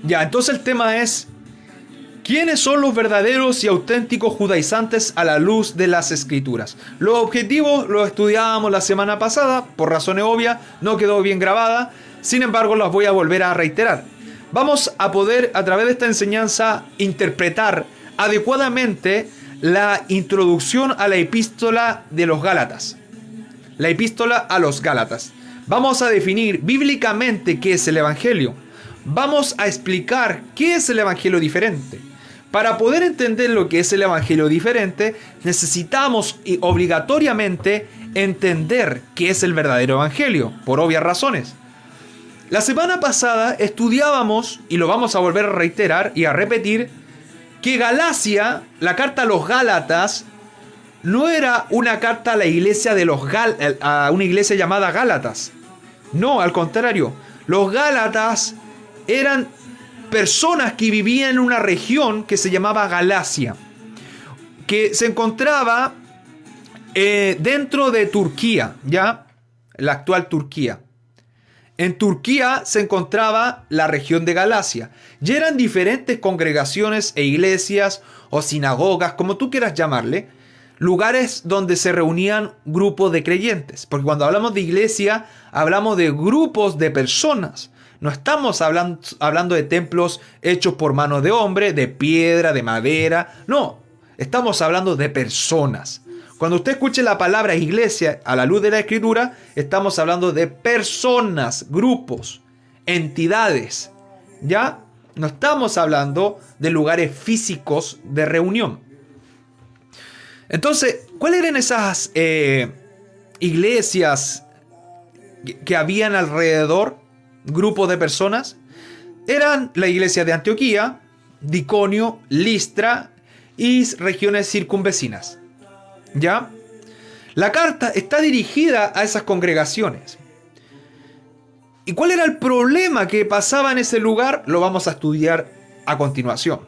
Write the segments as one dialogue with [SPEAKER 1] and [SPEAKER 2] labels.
[SPEAKER 1] Ya, entonces el tema es: ¿quiénes son los verdaderos y auténticos judaizantes a la luz de las escrituras? Los objetivos los estudiábamos la semana pasada, por razones obvias, no quedó bien grabada, sin embargo las voy a volver a reiterar. Vamos a poder, a través de esta enseñanza, interpretar adecuadamente la introducción a la epístola de los Gálatas. La epístola a los Gálatas. Vamos a definir bíblicamente qué es el Evangelio. Vamos a explicar qué es el Evangelio diferente. Para poder entender lo que es el Evangelio diferente, necesitamos obligatoriamente entender qué es el verdadero Evangelio, por obvias razones. La semana pasada estudiábamos, y lo vamos a volver a reiterar y a repetir, que Galacia, la carta a los Gálatas, no era una carta a la iglesia de a una iglesia llamada Gálatas. No, al contrario, los Gálatas eran personas que vivían en una región que se llamaba Galacia, que se encontraba dentro de Turquía, ¿ya? La actual Turquía. En Turquía se encontraba la región de Galacia, y eran diferentes congregaciones e iglesias o sinagogas, como tú quieras llamarle, lugares donde se reunían grupos de creyentes. Porque cuando hablamos de iglesia, hablamos de grupos de personas. No estamos hablando de templos hechos por mano de hombre, de piedra, de madera. No, estamos hablando de personas. Cuando usted escuche la palabra iglesia a la luz de la Escritura, estamos hablando de personas, grupos, entidades. ¿Ya? No estamos hablando de lugares físicos de reunión. Entonces, ¿cuáles eran esas iglesias que habían alrededor? Grupos de personas. Eran la iglesia de Antioquía, de Iconio, Listra y regiones circunvecinas. ¿Ya? La carta está dirigida a esas congregaciones. ¿Y cuál era el problema que pasaba en ese lugar? Lo vamos a estudiar a continuación.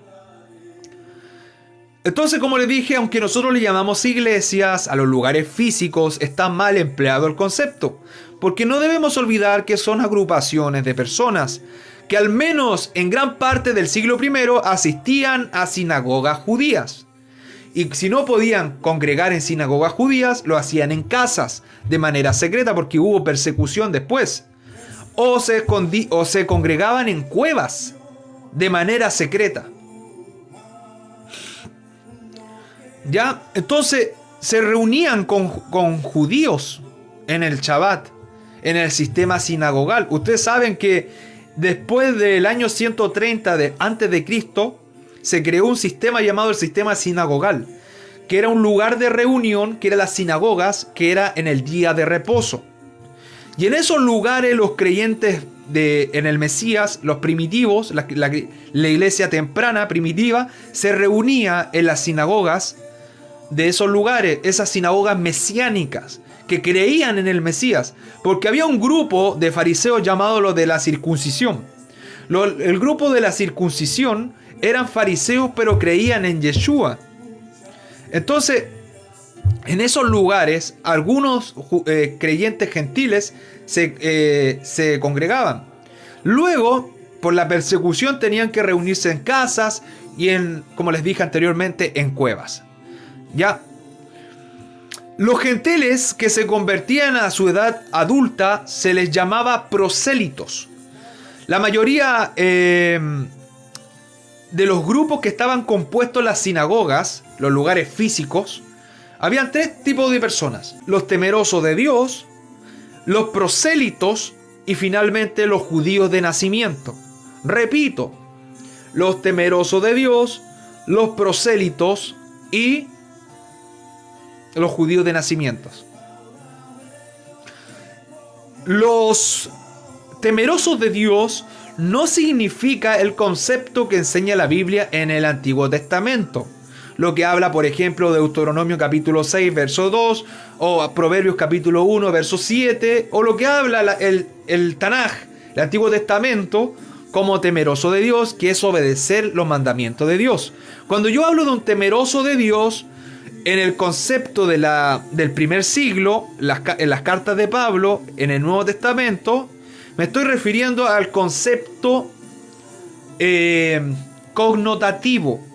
[SPEAKER 1] Entonces, como les dije, aunque nosotros le llamamos iglesias a los lugares físicos, está mal empleado el concepto, porque no debemos olvidar que son agrupaciones de personas que al menos en gran parte del siglo I asistían a sinagogas judías. Y si no podían congregar en sinagogas judías, lo hacían en casas, de manera secreta, porque hubo persecución después. O se congregaban en cuevas, de manera secreta. ¿Ya? Entonces se reunían con judíos en el Shabbat, en el sistema sinagogal. Ustedes saben que después del año 130 antes de Cristo, se creó un sistema llamado el sistema sinagogal, que era un lugar de reunión, que eran las sinagogas, que era en el día de reposo. Y en esos lugares los creyentes en el Mesías, los primitivos, la iglesia temprana, primitiva, se reunía en las sinagogas de esos lugares, esas sinagogas mesiánicas, que creían en el Mesías, porque había un grupo de fariseos llamado los de la circuncisión. El grupo de la circuncisión eran fariseos, pero creían en Yeshua. Entonces, en esos lugares, algunos creyentes gentiles se congregaban. Luego, por la persecución, tenían que reunirse en casas y como les dije anteriormente, en cuevas. ¿Ya? Los gentiles que se convertían a su edad adulta se les llamaba prosélitos. La mayoría de los grupos que estaban compuestos en las sinagogas, los lugares físicos, habían tres tipos de personas: los temerosos de Dios, los prosélitos y finalmente los judíos de nacimiento. Repito, los temerosos de Dios, los prosélitos y los judíos de nacimiento. Los temerosos de Dios no significa el concepto que enseña la Biblia en el Antiguo Testamento. Lo que habla, por ejemplo, de Deuteronomio capítulo 6, verso 2, o Proverbios capítulo 1, verso 7, o lo que habla el Tanaj, el Antiguo Testamento, como temeroso de Dios, que es obedecer los mandamientos de Dios. Cuando yo hablo de un temeroso de Dios, en el concepto del primer siglo, en las cartas de Pablo, en el Nuevo Testamento, me estoy refiriendo al concepto connotativo.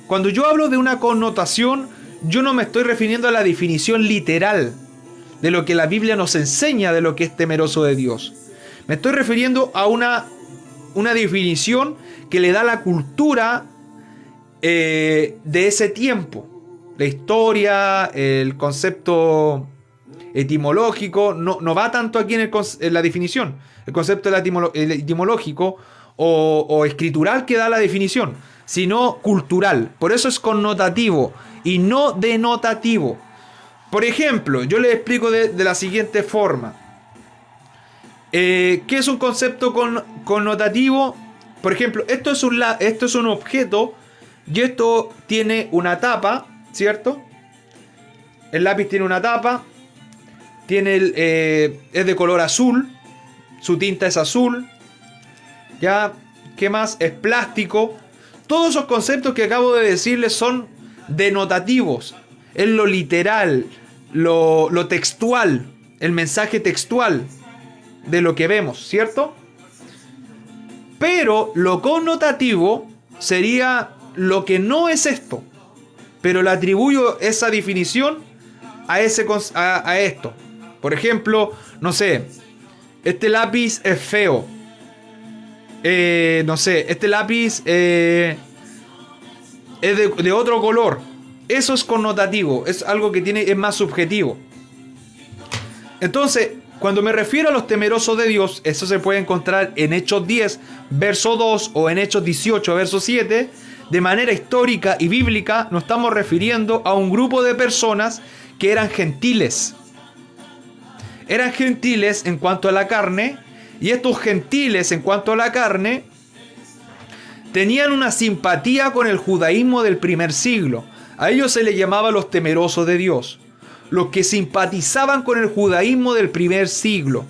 [SPEAKER 1] Cuando yo hablo de una connotación, yo no me estoy refiriendo a la definición literal de lo que la Biblia nos enseña de lo que es temeroso de Dios. Me estoy refiriendo a una definición que le da la cultura de ese tiempo. La historia, el concepto etimológico, no va tanto aquí en la definición. El concepto etimológico o escritural que da la definición, sino cultural. Por eso es connotativo y no denotativo. Por ejemplo, yo les explico de la siguiente forma. ¿Qué es un concepto connotativo? Por ejemplo, esto es un objeto y esto tiene una tapa, ¿cierto? El lápiz tiene una tapa, es de color azul, su tinta es azul, ¿ya? ¿Qué más? Es plástico. Todos esos conceptos que acabo de decirles son denotativos. Es lo literal, lo textual, el mensaje textual de lo que vemos, ¿cierto? Pero lo connotativo sería lo que no es esto, pero le atribuyo esa definición a esto. Por ejemplo, no sé, este lápiz es feo. No sé, este lápiz es de otro color. Eso es connotativo, es algo que es más subjetivo. Entonces, cuando me refiero a los temerosos de Dios, eso se puede encontrar en Hechos 10, verso 2 o en Hechos 18, verso 7. De manera histórica y bíblica nos estamos refiriendo a un grupo de personas que eran gentiles. Eran gentiles en cuanto a la carne, y estos gentiles en cuanto a la carne tenían una simpatía con el judaísmo del primer siglo. A ellos se les llamaba los temerosos de Dios, los que simpatizaban con el judaísmo del primer siglo.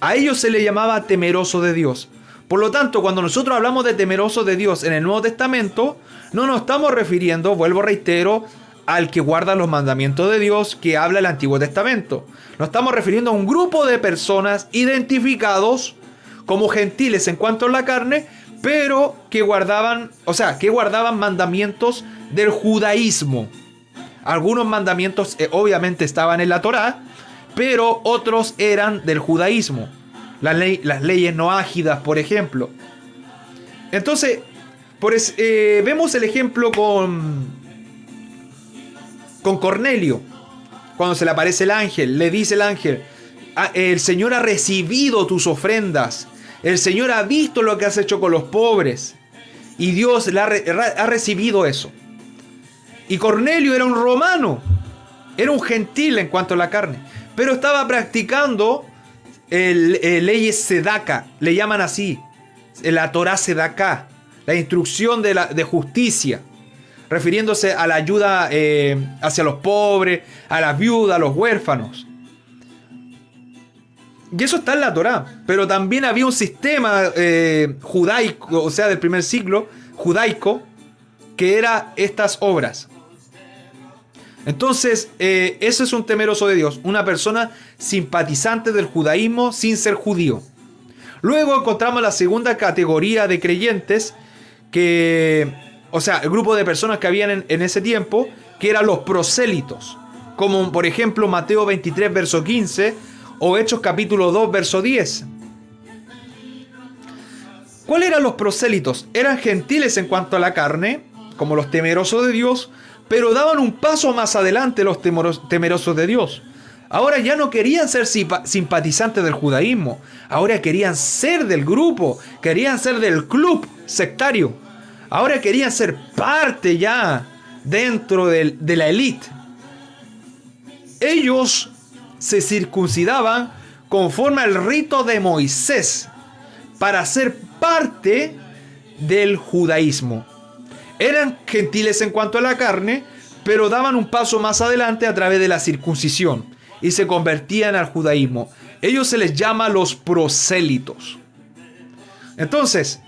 [SPEAKER 1] A ellos se les llamaba temerosos de Dios. Por lo tanto, cuando nosotros hablamos de temerosos de Dios en el Nuevo Testamento, no nos estamos refiriendo, vuelvo reitero, al que guarda los mandamientos de Dios que habla el Antiguo Testamento. Nos estamos refiriendo a un grupo de personas identificados como gentiles en cuanto a la carne, pero que guardaban mandamientos del judaísmo. Algunos mandamientos obviamente estaban en la Torá, pero otros eran del judaísmo. Las leyes noágidas, por ejemplo. Entonces, vemos el ejemplo con Cornelio. Cuando se le aparece el ángel, le dice el ángel: el Señor ha recibido tus ofrendas. El Señor ha visto lo que has hecho con los pobres. Y Dios ha recibido eso. Y Cornelio era un romano. Era un gentil en cuanto a la carne. Pero estaba practicando leyes sedaca, le llaman así, la Torá sedaká, la instrucción de justicia, refiriéndose a la ayuda hacia los pobres, a las viudas, a los huérfanos. Y eso está en la Torá, pero también había un sistema judaico, o sea, del primer siglo, judaico, que era estas obras. Entonces, eso es un temeroso de Dios, una persona simpatizante del judaísmo sin ser judío. Luego encontramos la segunda categoría de creyentes, el grupo de personas que habían en ese tiempo, que eran los prosélitos, como por ejemplo Mateo 23, verso 15, o Hechos capítulo 2, verso 10. ¿Cuáles eran los prosélitos? Eran gentiles en cuanto a la carne, como los temerosos de Dios, pero daban un paso más adelante los temerosos de Dios. Ahora ya no querían ser simpatizantes del judaísmo, ahora querían ser del grupo, querían ser del club sectario, ahora querían ser parte ya dentro de la élite. Ellos se circuncidaban conforme al rito de Moisés para ser parte del judaísmo. Eran gentiles en cuanto a la carne, pero daban un paso más adelante a través de la circuncisión y se convertían al judaísmo. Ellos se les llama los prosélitos. Entonces,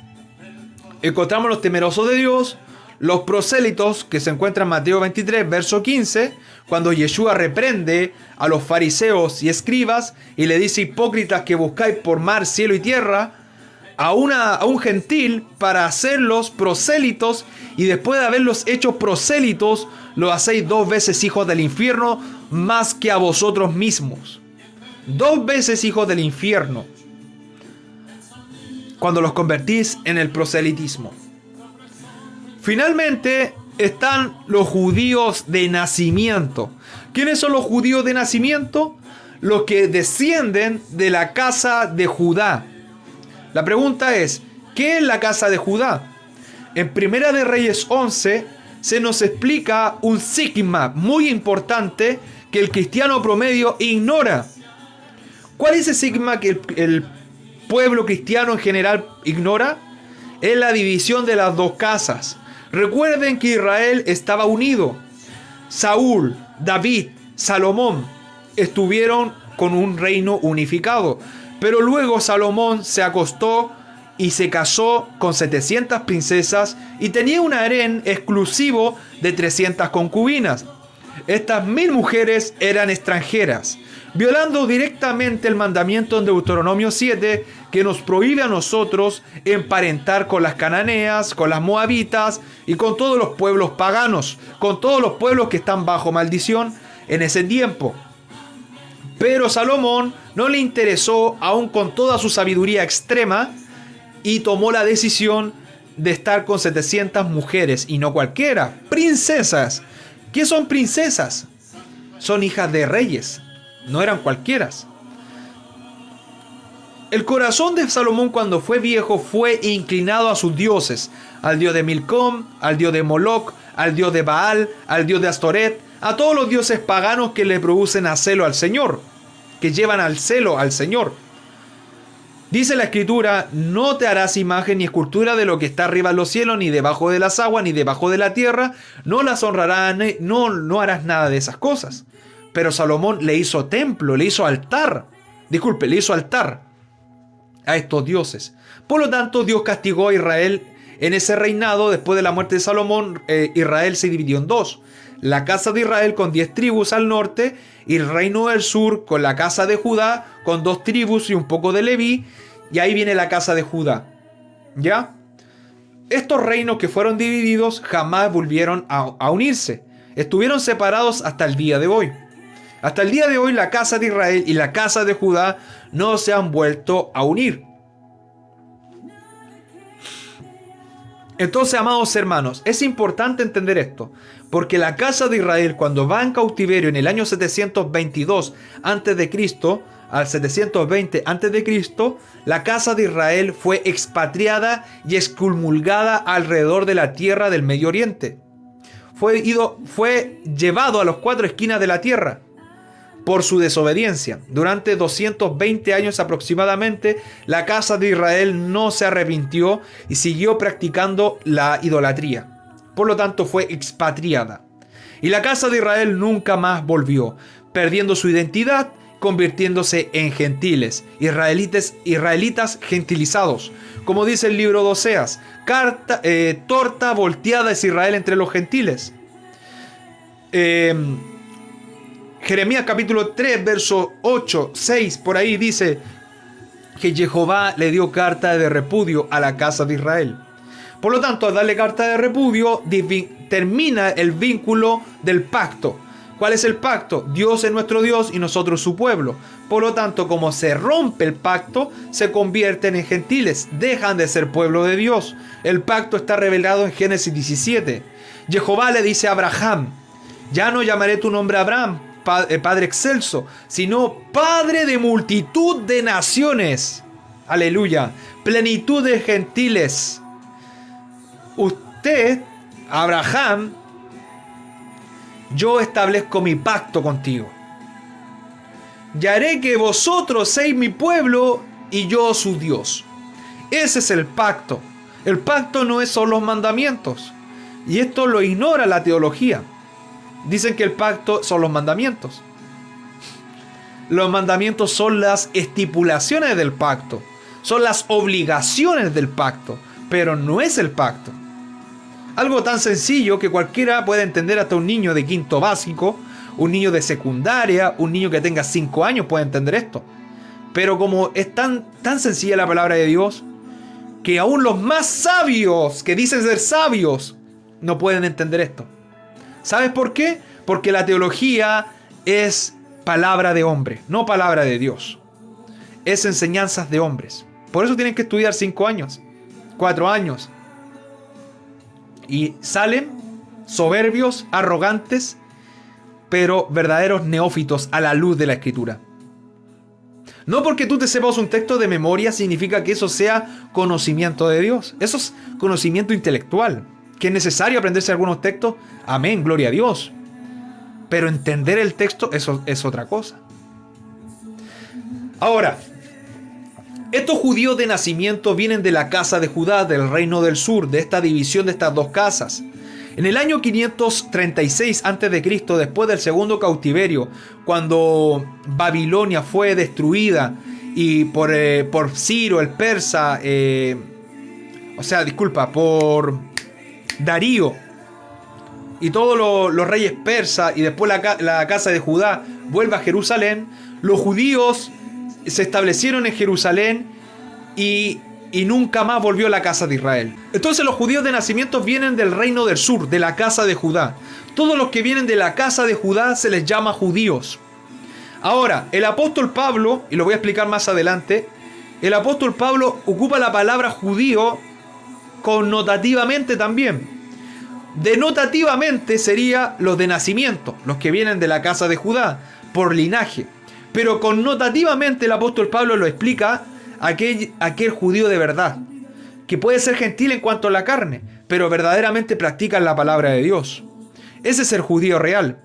[SPEAKER 1] encontramos los temerosos de Dios, los prosélitos, que se encuentran en Mateo 23, verso 15, cuando Yeshua reprende a los fariseos y escribas y le dice: hipócritas que buscáis por mar, cielo y tierra, a un gentil para hacerlos prosélitos, y después de haberlos hecho prosélitos, lo hacéis 2 veces hijos del infierno más que a vosotros mismos. 2 veces hijos del infierno cuando los convertís en el proselitismo. Finalmente están los judíos de nacimiento. ¿Quiénes son los judíos de nacimiento? Los que descienden de la casa de Judá. La pregunta es, ¿qué es la casa de Judá? En Primera de Reyes 11 se nos explica un sigma muy importante que el cristiano promedio ignora. ¿Cuál es ese sigma que el pueblo cristiano en general ignora? Es la división de las 2 casas. Recuerden que Israel estaba unido. Saúl, David, Salomón estuvieron con un reino unificado. Pero luego Salomón se acostó y se casó con 700 princesas y tenía un harén exclusivo de 300 concubinas. Estas 1000 mujeres eran extranjeras, violando directamente el mandamiento en Deuteronomio 7 que nos prohíbe a nosotros emparentar con las cananeas, con las moabitas y con todos los pueblos paganos, con todos los pueblos que están bajo maldición en ese tiempo. Pero Salomón no le interesó, aún con toda su sabiduría extrema, y tomó la decisión de estar con 700 mujeres, y no cualquiera, princesas. ¿Qué son princesas? Son hijas de reyes, no eran cualquieras. El corazón de Salomón cuando fue viejo fue inclinado a sus dioses, al dios de Milcom, al dios de Moloc, al dios de Baal, al dios de Astoret, a todos los dioses paganos que le producen a celo al Señor, que llevan al celo al Señor. Dice la Escritura, no te harás imagen ni escultura de lo que está arriba en los cielos, ni debajo de las aguas, ni debajo de la tierra, no las honrarás, no harás nada de esas cosas. Pero Salomón le hizo templo, le hizo altar a estos dioses. Por lo tanto, Dios castigó a Israel en ese reinado. Después de la muerte de Salomón, Israel se dividió en 2. La casa de Israel con 10 tribus al norte, y el reino del sur con la casa de Judá con 2 tribus y un poco de Leví, y ahí viene la casa de Judá. ¿Ya? Estos reinos que fueron divididos jamás volvieron a unirse. Estuvieron separados hasta el día de hoy. Hasta el día de hoy la casa de Israel y la casa de Judá no se han vuelto a unir. Entonces, amados hermanos, es importante entender esto, porque la casa de Israel, cuando va en cautiverio en el año 722 a.C., al 720 a.C., la casa de Israel fue expatriada y excomulgada alrededor de la tierra del Medio Oriente. Fue llevado a las 4 esquinas de la tierra por su desobediencia. Durante 220 años aproximadamente, la casa de Israel no se arrepintió y siguió practicando la idolatría. Por lo tanto, fue expatriada. Y la casa de Israel nunca más volvió, perdiendo su identidad, convirtiéndose en gentiles, israelitas gentilizados. Como dice el libro de Oseas, torta volteada es Israel entre los gentiles. Jeremías capítulo 3, verso 8, 6, por ahí dice que Jehová le dio carta de repudio a la casa de Israel. Por lo tanto, al darle carta de repudio, termina el vínculo del pacto. ¿Cuál es el pacto? Dios es nuestro Dios y nosotros su pueblo. Por lo tanto, como se rompe el pacto, se convierten en gentiles, dejan de ser pueblo de Dios. El pacto está revelado en Génesis 17. Jehová le dice a Abraham, ya no llamaré tu nombre Abraham, Padre excelso, sino Padre de multitud de naciones. Aleluya. Plenitud de gentiles. Usted, Abraham, yo establezco mi pacto contigo. Y haré que vosotros seáis mi pueblo y yo su Dios. Ese es el pacto. El pacto no son los mandamientos. Y esto lo ignora la teología. Dicen que el pacto son los mandamientos. Los mandamientos son las estipulaciones del pacto. Son las obligaciones del pacto. Pero no es el pacto. Algo tan sencillo que cualquiera puede entender, hasta un niño de quinto básico, un niño de secundaria, un niño que tenga 5 años puede entender esto. Pero como es tan sencilla la palabra de Dios, que aún los más sabios, que dicen ser sabios, no pueden entender esto. ¿Sabes por qué? Porque la teología es palabra de hombre, no palabra de Dios. Es enseñanzas de hombres. Por eso tienen que estudiar 5 años, 4 años. Y salen soberbios, arrogantes, pero verdaderos neófitos a la luz de la Escritura. No porque tú te sepas un texto de memoria significa que eso sea conocimiento de Dios. Eso es conocimiento intelectual. Que es necesario aprenderse algunos textos. Amén, gloria a Dios. Pero entender el texto, eso es otra cosa. Ahora, estos judíos de nacimiento vienen de la casa de Judá, del reino del sur, de esta división de estas dos casas. En el año 536 a.C., después del segundo cautiverio, cuando Babilonia fue destruida y por Ciro el persa, por Darío y todos los reyes persas, y después la casa de Judá vuelve a Jerusalén, los judíos se establecieron en Jerusalén y nunca más volvió a la casa de Israel. Entonces los judíos de nacimiento vienen del reino del sur, de la casa de Judá. Todos los que vienen de la casa de Judá se les llama judíos. Ahora, el apóstol Pablo, y lo voy a explicar más adelante, el apóstol Pablo ocupa la palabra judío connotativamente también. Denotativamente sería los de nacimiento, los que vienen de la casa de Judá, por linaje. Pero connotativamente el apóstol Pablo lo explica aquel judío de verdad, que puede ser gentil en cuanto a la carne, pero verdaderamente practican la palabra de Dios. Ese es el judío real,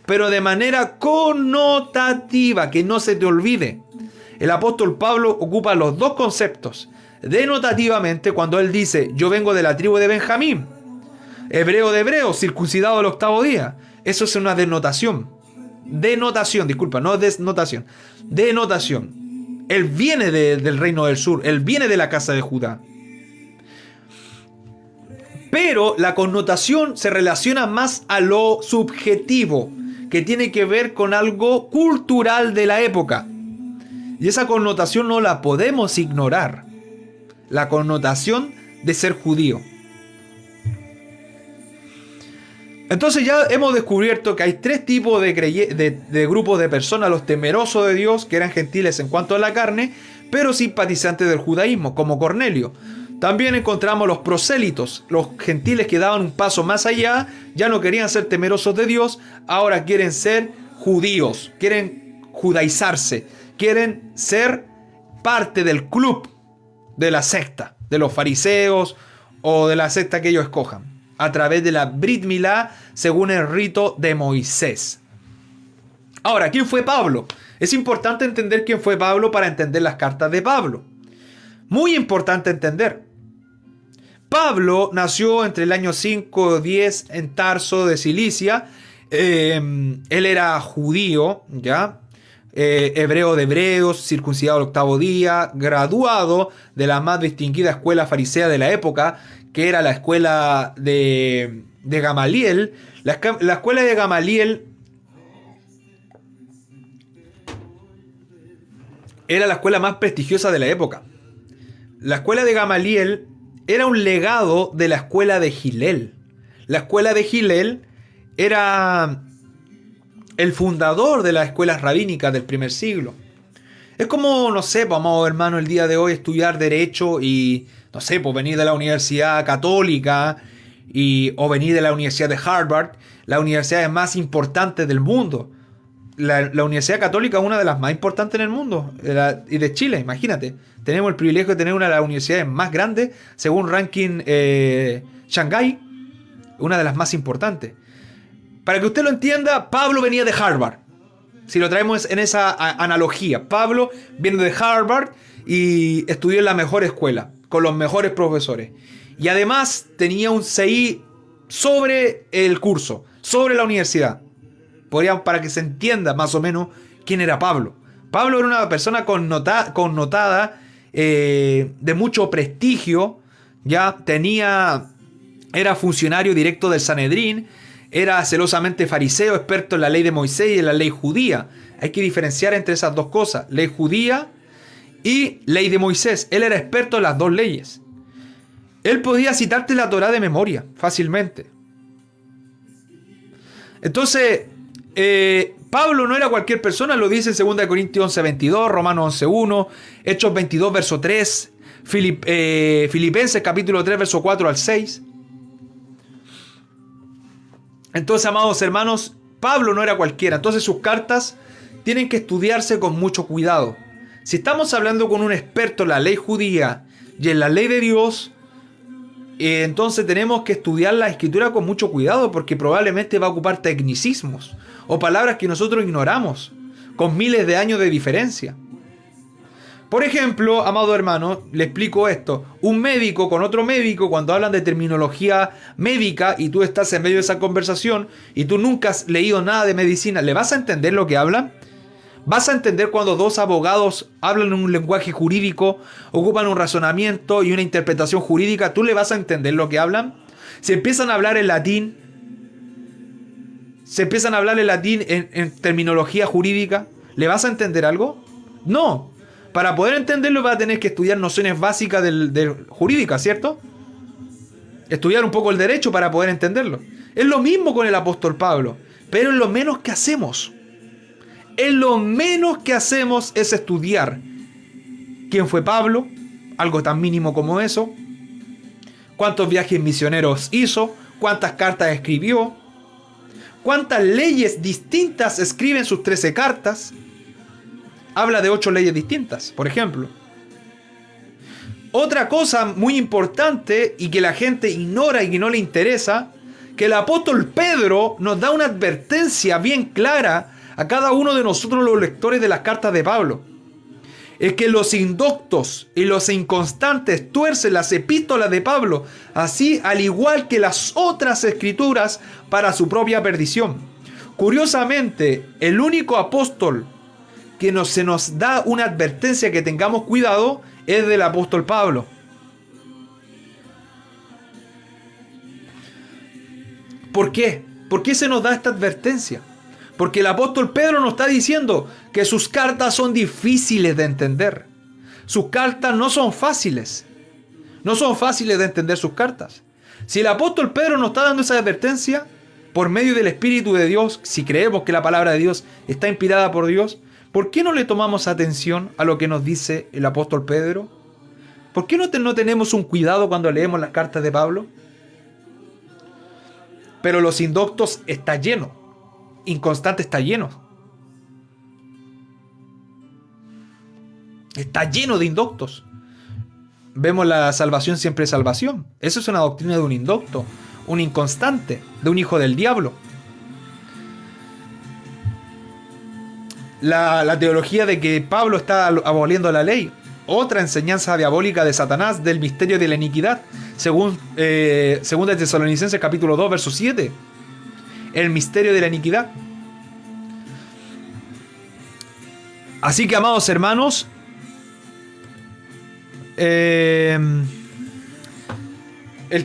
[SPEAKER 1] pero de manera connotativa, que no se te olvide. El apóstol Pablo ocupa los dos conceptos. Denotativamente, cuando él dice, yo vengo de la tribu de Benjamín, hebreo de hebreos, circuncidado al 8º día. Eso es una denotación. Denotación. Él viene del reino del sur, él viene de la casa de Judá. Pero la connotación se relaciona más a lo subjetivo, que tiene que ver con algo cultural de la época. Y esa connotación no la podemos ignorar. La connotación de ser judío. Entonces ya hemos descubierto que hay 3 tipos de grupos de personas: los temerosos de Dios, que eran gentiles en cuanto a la carne, pero simpatizantes del judaísmo, como Cornelio. También encontramos los prosélitos, los gentiles que daban un paso más allá, ya no querían ser temerosos de Dios, ahora quieren ser judíos, quieren judaizarse, quieren ser parte del club de la secta, de los fariseos o de la secta que ellos escojan, a través de la Brit Milá, según el rito de Moisés. Ahora, ¿quién fue Pablo? Es importante entender quién fue Pablo para entender las cartas de Pablo. Muy importante entender. Pablo nació entre el año 5 o 10 en Tarso de Cilicia. Él era judío, ¿ya? Hebreo de hebreos, circuncidado al 8º día, graduado de la más distinguida escuela farisea de la época, que era la escuela de Gamaliel. La escuela de Gamaliel era la escuela más prestigiosa de la época. La escuela de Gamaliel era un legado de la escuela de Hillel. La escuela de Hillel era el fundador de las escuelas rabínicas del primer siglo. Es como, no sé, vamos, hermano, el día de hoy estudiar Derecho y, no sé, pues venir de la Universidad Católica o venir de la Universidad de Harvard, las universidades más importantes del mundo. La Universidad Católica es una de las más importantes en el mundo, y de Chile, imagínate. Tenemos el privilegio de tener una de las universidades más grandes, según ranking Shanghái, una de las más importantes. Para que usted lo entienda, Pablo venía de Harvard. Si lo traemos en esa analogía, Pablo viene de Harvard y estudió en la mejor escuela, con los mejores profesores. Y además tenía un CI sobre el curso, sobre la universidad. Para que se entienda más o menos quién era Pablo. Pablo era una persona connotada, de mucho prestigio, ya era funcionario directo del Sanedrín, era celosamente fariseo, experto en la ley de Moisés y en la ley judía. Hay que diferenciar entre esas dos cosas, ley judía y ley de Moisés. Él era experto en las dos leyes. Él podía citarte la Torá de memoria fácilmente. Entonces, Pablo no era cualquier persona, lo dice en 2 Corintios 11:22, Romanos 11:1, Hechos 22, verso 3, Filipenses capítulo 3, verso 4 al 6. Entonces, amados hermanos, Pablo no era cualquiera. Entonces sus cartas tienen que estudiarse con mucho cuidado. Si estamos hablando con un experto en la ley judía y en la ley de Dios, entonces tenemos que estudiar la escritura con mucho cuidado, porque probablemente va a ocupar tecnicismos o palabras que nosotros ignoramos, con miles de años de diferencia. Por ejemplo, amado hermano, le explico esto. Un médico con otro médico, cuando hablan de terminología médica y tú estás en medio de esa conversación y tú nunca has leído nada de medicina, ¿le vas a entender lo que hablan? ¿Vas a entender cuando dos abogados hablan en un lenguaje jurídico, ocupan un razonamiento y una interpretación jurídica? ¿Tú le vas a entender lo que hablan? Si empiezan a hablar en latín, en terminología jurídica, ¿le vas a entender algo? No. Para poder entenderlo vas a tener que estudiar nociones básicas de jurídica, ¿cierto? Estudiar un poco el derecho para poder entenderlo. Es lo mismo con el apóstol Pablo, pero es lo menos que hacemos. Lo menos que hacemos es estudiar quién fue Pablo, algo tan mínimo como eso, cuántos viajes misioneros hizo, cuántas cartas escribió, cuántas leyes distintas escribe en sus 13 cartas. Habla de 8 leyes distintas, por ejemplo. Otra cosa muy importante y que la gente ignora y que no le interesa, que el apóstol Pedro nos da una advertencia bien clara a cada uno de nosotros los lectores de las cartas de Pablo. Es que los indoctos y los inconstantes tuercen las epístolas de Pablo, así al igual que las otras escrituras, para su propia perdición. Curiosamente, el único apóstol que se nos da una advertencia que tengamos cuidado es del apóstol Pablo. ¿Por qué? ¿Por qué se nos da esta advertencia? Porque el apóstol Pedro nos está diciendo que sus cartas son difíciles de entender. Sus cartas no son fáciles. No son fáciles de entender sus cartas. Si el apóstol Pedro nos está dando esa advertencia por medio del Espíritu de Dios, si creemos que la palabra de Dios está inspirada por Dios, ¿por qué no le tomamos atención a lo que nos dice el apóstol Pedro? ¿Por qué no tenemos un cuidado cuando leemos las cartas de Pablo? Pero los indoctos está lleno. Inconstante está lleno. Está lleno de indoctos. Vemos la salvación siempre es salvación. Eso es una doctrina de un indocto, un inconstante, de un hijo del diablo. La teología de que Pablo está aboliendo la ley, otra enseñanza diabólica de Satanás del misterio de la iniquidad, según Segunda Tesalonicenses capítulo 2 verso 7, el misterio de la iniquidad. Así que, amados hermanos, el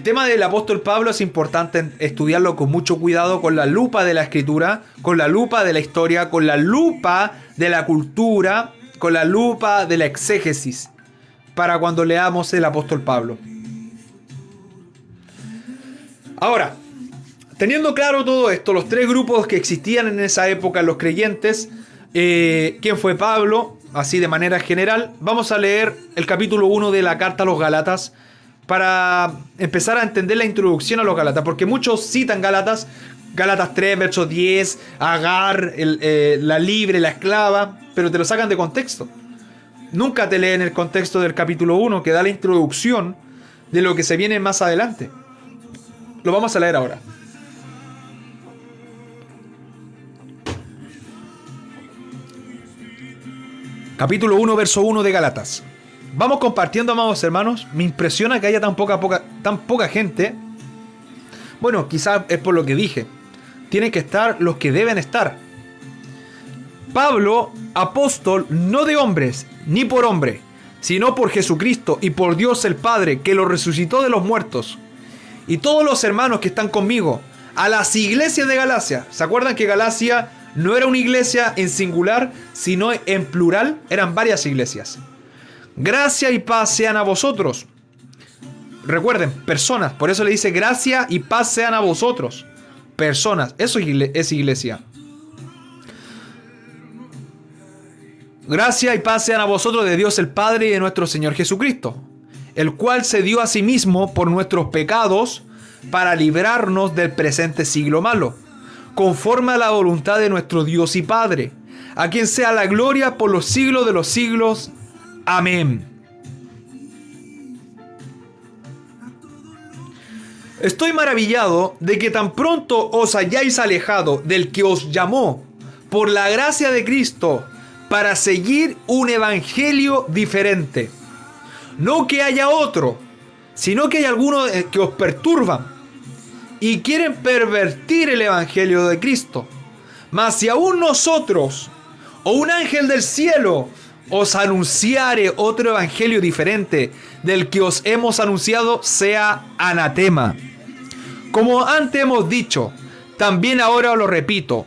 [SPEAKER 1] tema del apóstol Pablo es importante estudiarlo con mucho cuidado, con la lupa de la escritura, con la lupa de la historia, con la lupa de la cultura, con la lupa de la exégesis, para cuando leamos el apóstol Pablo. Ahora, teniendo claro todo esto, los 3 grupos que existían en esa época, los creyentes, quién fue Pablo, así de manera general, vamos a leer el capítulo 1 de la carta a los Gálatas, para empezar a entender la introducción a los Gálatas, porque muchos citan Gálatas 3, verso 10, Agar, la libre, la esclava, pero te lo sacan de contexto. Nunca te leen el contexto del capítulo 1, que da la introducción de lo que se viene más adelante. Lo vamos a leer ahora. Capítulo 1, verso 1 de Gálatas. Vamos compartiendo, amados hermanos. Me impresiona que haya tan poca gente. Bueno, quizás es por lo que dije. Tienen que estar los que deben estar. Pablo, apóstol, no de hombres, ni por hombre, sino por Jesucristo y por Dios el Padre, que lo resucitó de los muertos. Y todos los hermanos que están conmigo, a las iglesias de Galacia. ¿Se acuerdan que Galacia no era una iglesia en singular, sino en plural? Eran varias iglesias. Gracia y paz sean a vosotros. Recuerden, personas. Por eso le dice gracia y paz sean a vosotros. Personas. Eso es iglesia. Gracia y paz sean a vosotros de Dios el Padre y de nuestro Señor Jesucristo, el cual se dio a sí mismo por nuestros pecados para librarnos del presente siglo malo, conforme a la voluntad de nuestro Dios y Padre, a quien sea la gloria por los siglos de los siglos. Amén. Estoy maravillado de que tan pronto os hayáis alejado del que os llamó por la gracia de Cristo para seguir un evangelio diferente. No que haya otro, sino que hay algunos que os perturban y quieren pervertir el evangelio de Cristo. Mas si aún nosotros o un ángel del cielo os anunciare otro evangelio diferente del que os hemos anunciado, sea anatema. Como antes hemos dicho, también ahora os lo repito: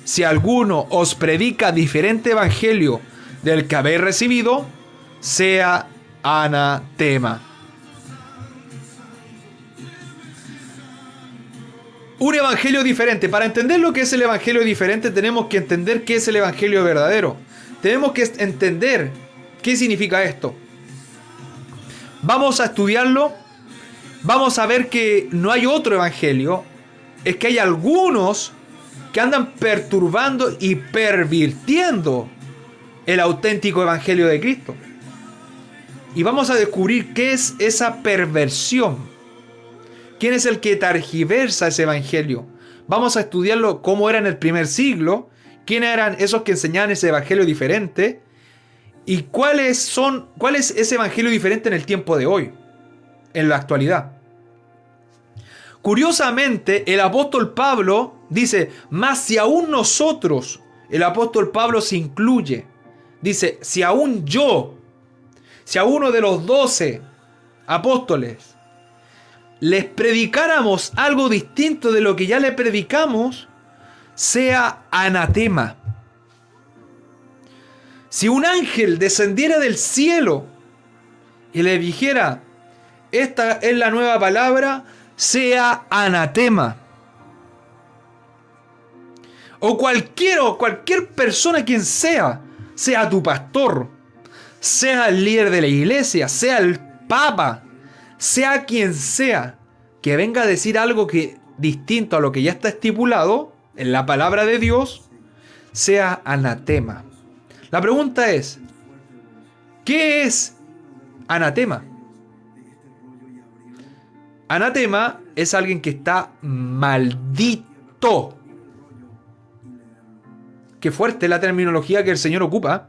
[SPEAKER 1] si alguno os predica diferente evangelio del que habéis recibido, sea anatema. Un evangelio diferente. Para entender lo que es el evangelio diferente, tenemos que entender qué es el evangelio verdadero. Tenemos que entender qué significa esto. Vamos a estudiarlo. Vamos a ver que no hay otro evangelio. Es que hay algunos que andan perturbando y pervirtiendo el auténtico evangelio de Cristo. Y vamos a descubrir qué es esa perversión. ¿Quién es el que tergiversa ese evangelio? Vamos a estudiarlo cómo era en el primer siglo, quiénes eran esos que enseñaban ese evangelio diferente y cuál es ese evangelio diferente en el tiempo de hoy, en la actualidad. Curiosamente, el apóstol Pablo dice: mas si aún nosotros, el apóstol Pablo se incluye, dice: si aún yo, si a uno de los 12 apóstoles les predicáramos algo distinto de lo que ya le predicamos, sea anatema. Si un ángel descendiera del cielo y le dijera: esta es la nueva palabra, sea anatema. O cualquier persona, quien sea tu pastor, sea el líder de la iglesia, sea el papa, sea quien sea, que venga a decir algo que distinto a lo que ya está estipulado en la palabra de Dios, sea anatema. La pregunta es: ¿qué es anatema? Anatema es alguien que está maldito. Qué fuerte la terminología que el Señor ocupa.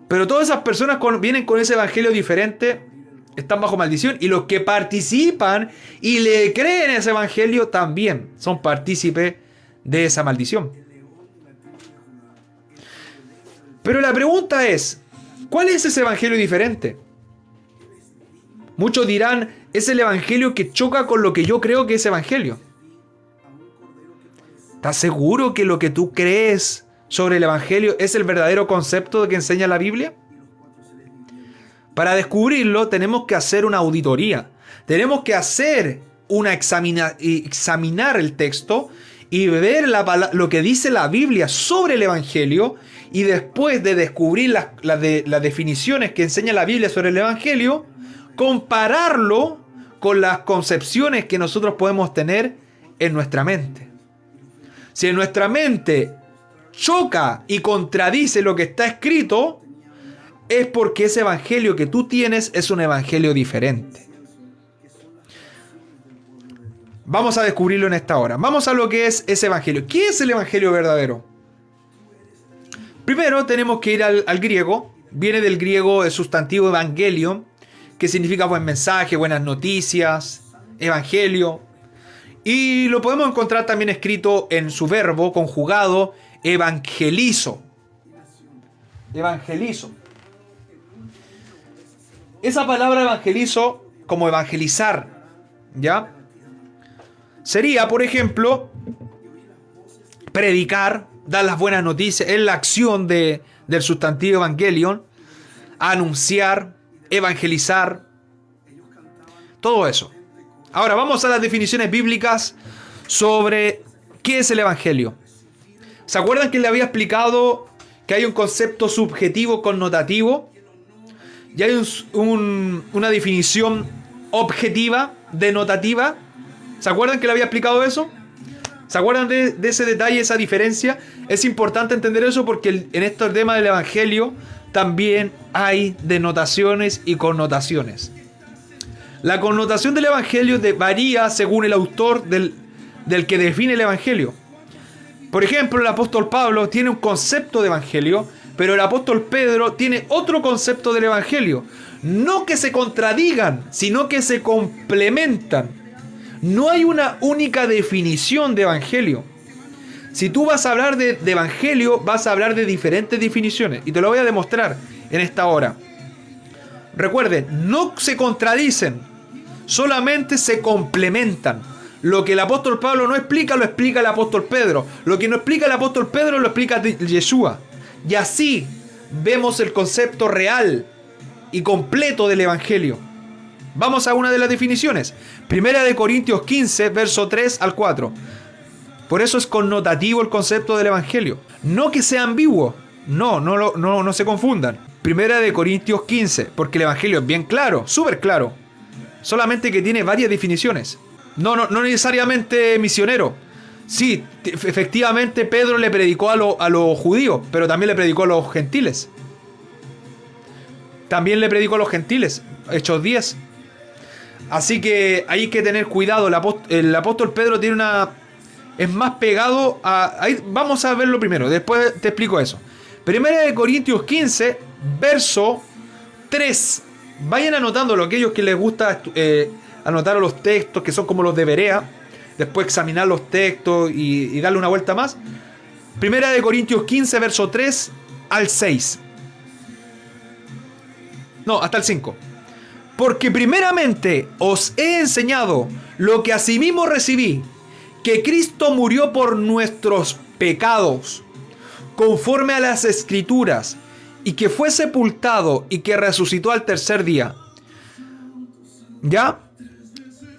[SPEAKER 1] Pero todas esas personas vienen con ese evangelio diferente, están bajo maldición. Y los que participan y le creen ese evangelio también son partícipes de esa maldición. Pero la pregunta es: ¿cuál es ese evangelio diferente? Muchos dirán: es el evangelio que choca con lo que yo creo que es evangelio. ¿Estás seguro que lo que tú crees sobre el evangelio es el verdadero concepto que enseña la Biblia? Para descubrirlo tenemos que hacer una auditoría. Tenemos que hacer examinar el texto y ver lo que dice la Biblia sobre el evangelio, y después de descubrir las definiciones que enseña la Biblia sobre el evangelio, compararlo con las concepciones que nosotros podemos tener en nuestra mente. Si en nuestra mente choca y contradice lo que está escrito, es porque ese evangelio que tú tienes es un evangelio diferente. Vamos a descubrirlo en esta hora. Vamos a lo que es ese evangelio. ¿Qué es el evangelio verdadero? Primero tenemos que ir al griego. Viene del griego el sustantivo evangelion, que significa buen mensaje, buenas noticias, evangelio. Y lo podemos encontrar también escrito en su verbo conjugado, evangelizo. Evangelizo. Esa palabra evangelizo, como evangelizar, ¿ya? Sería, por ejemplo, predicar, dar las buenas noticias, es la acción del sustantivo evangelion, anunciar, evangelizar. Todo eso. Ahora vamos a las definiciones bíblicas sobre qué es el Evangelio. ¿Se acuerdan que le había explicado que hay un concepto subjetivo connotativo? Y hay una definición objetiva denotativa. ¿Se acuerdan que le había explicado eso? ¿Se acuerdan de ese detalle, esa diferencia? Es importante entender eso porque en este tema del Evangelio también hay denotaciones y connotaciones. La connotación del Evangelio varía según el autor del que define el Evangelio. Por ejemplo, el apóstol Pablo tiene un concepto de Evangelio, pero el apóstol Pedro tiene otro concepto del Evangelio. No que se contradigan, sino que se complementan. No hay una única definición de Evangelio. Si tú vas a hablar de Evangelio, vas a hablar de diferentes definiciones. Y te lo voy a demostrar en esta hora. Recuerden, no se contradicen, solamente se complementan. Lo que el apóstol Pablo no explica, lo explica el apóstol Pedro. Lo que no explica el apóstol Pedro, lo explica Yeshua. Y así vemos el concepto real y completo del Evangelio. Vamos a una de las definiciones. Primera de Corintios 15, verso 3 al 4. Por eso es connotativo el concepto del Evangelio. No que sea ambiguo. No se confundan. Primera de Corintios 15, porque el Evangelio es bien claro, súper claro. Solamente que tiene varias definiciones. No necesariamente misionero. Sí, efectivamente Pedro le predicó a los judíos, pero también le predicó a los gentiles. Hechos 10. Así que hay que tener cuidado. El apóstol Pedro tiene es más pegado a... Ahí vamos a verlo primero, después te explico eso. Primera de Corintios 15, verso 3. Vayan anotándolo, aquellos que les gusta anotar los textos, que son como los de Berea. Después examinar los textos y darle una vuelta más. Primera de Corintios 15, verso 3 al 6. No, hasta el 5. Porque primeramente os he enseñado lo que asimismo recibí, que Cristo murió por nuestros pecados, conforme a las Escrituras, y que fue sepultado y que resucitó al tercer día. ¿Ya?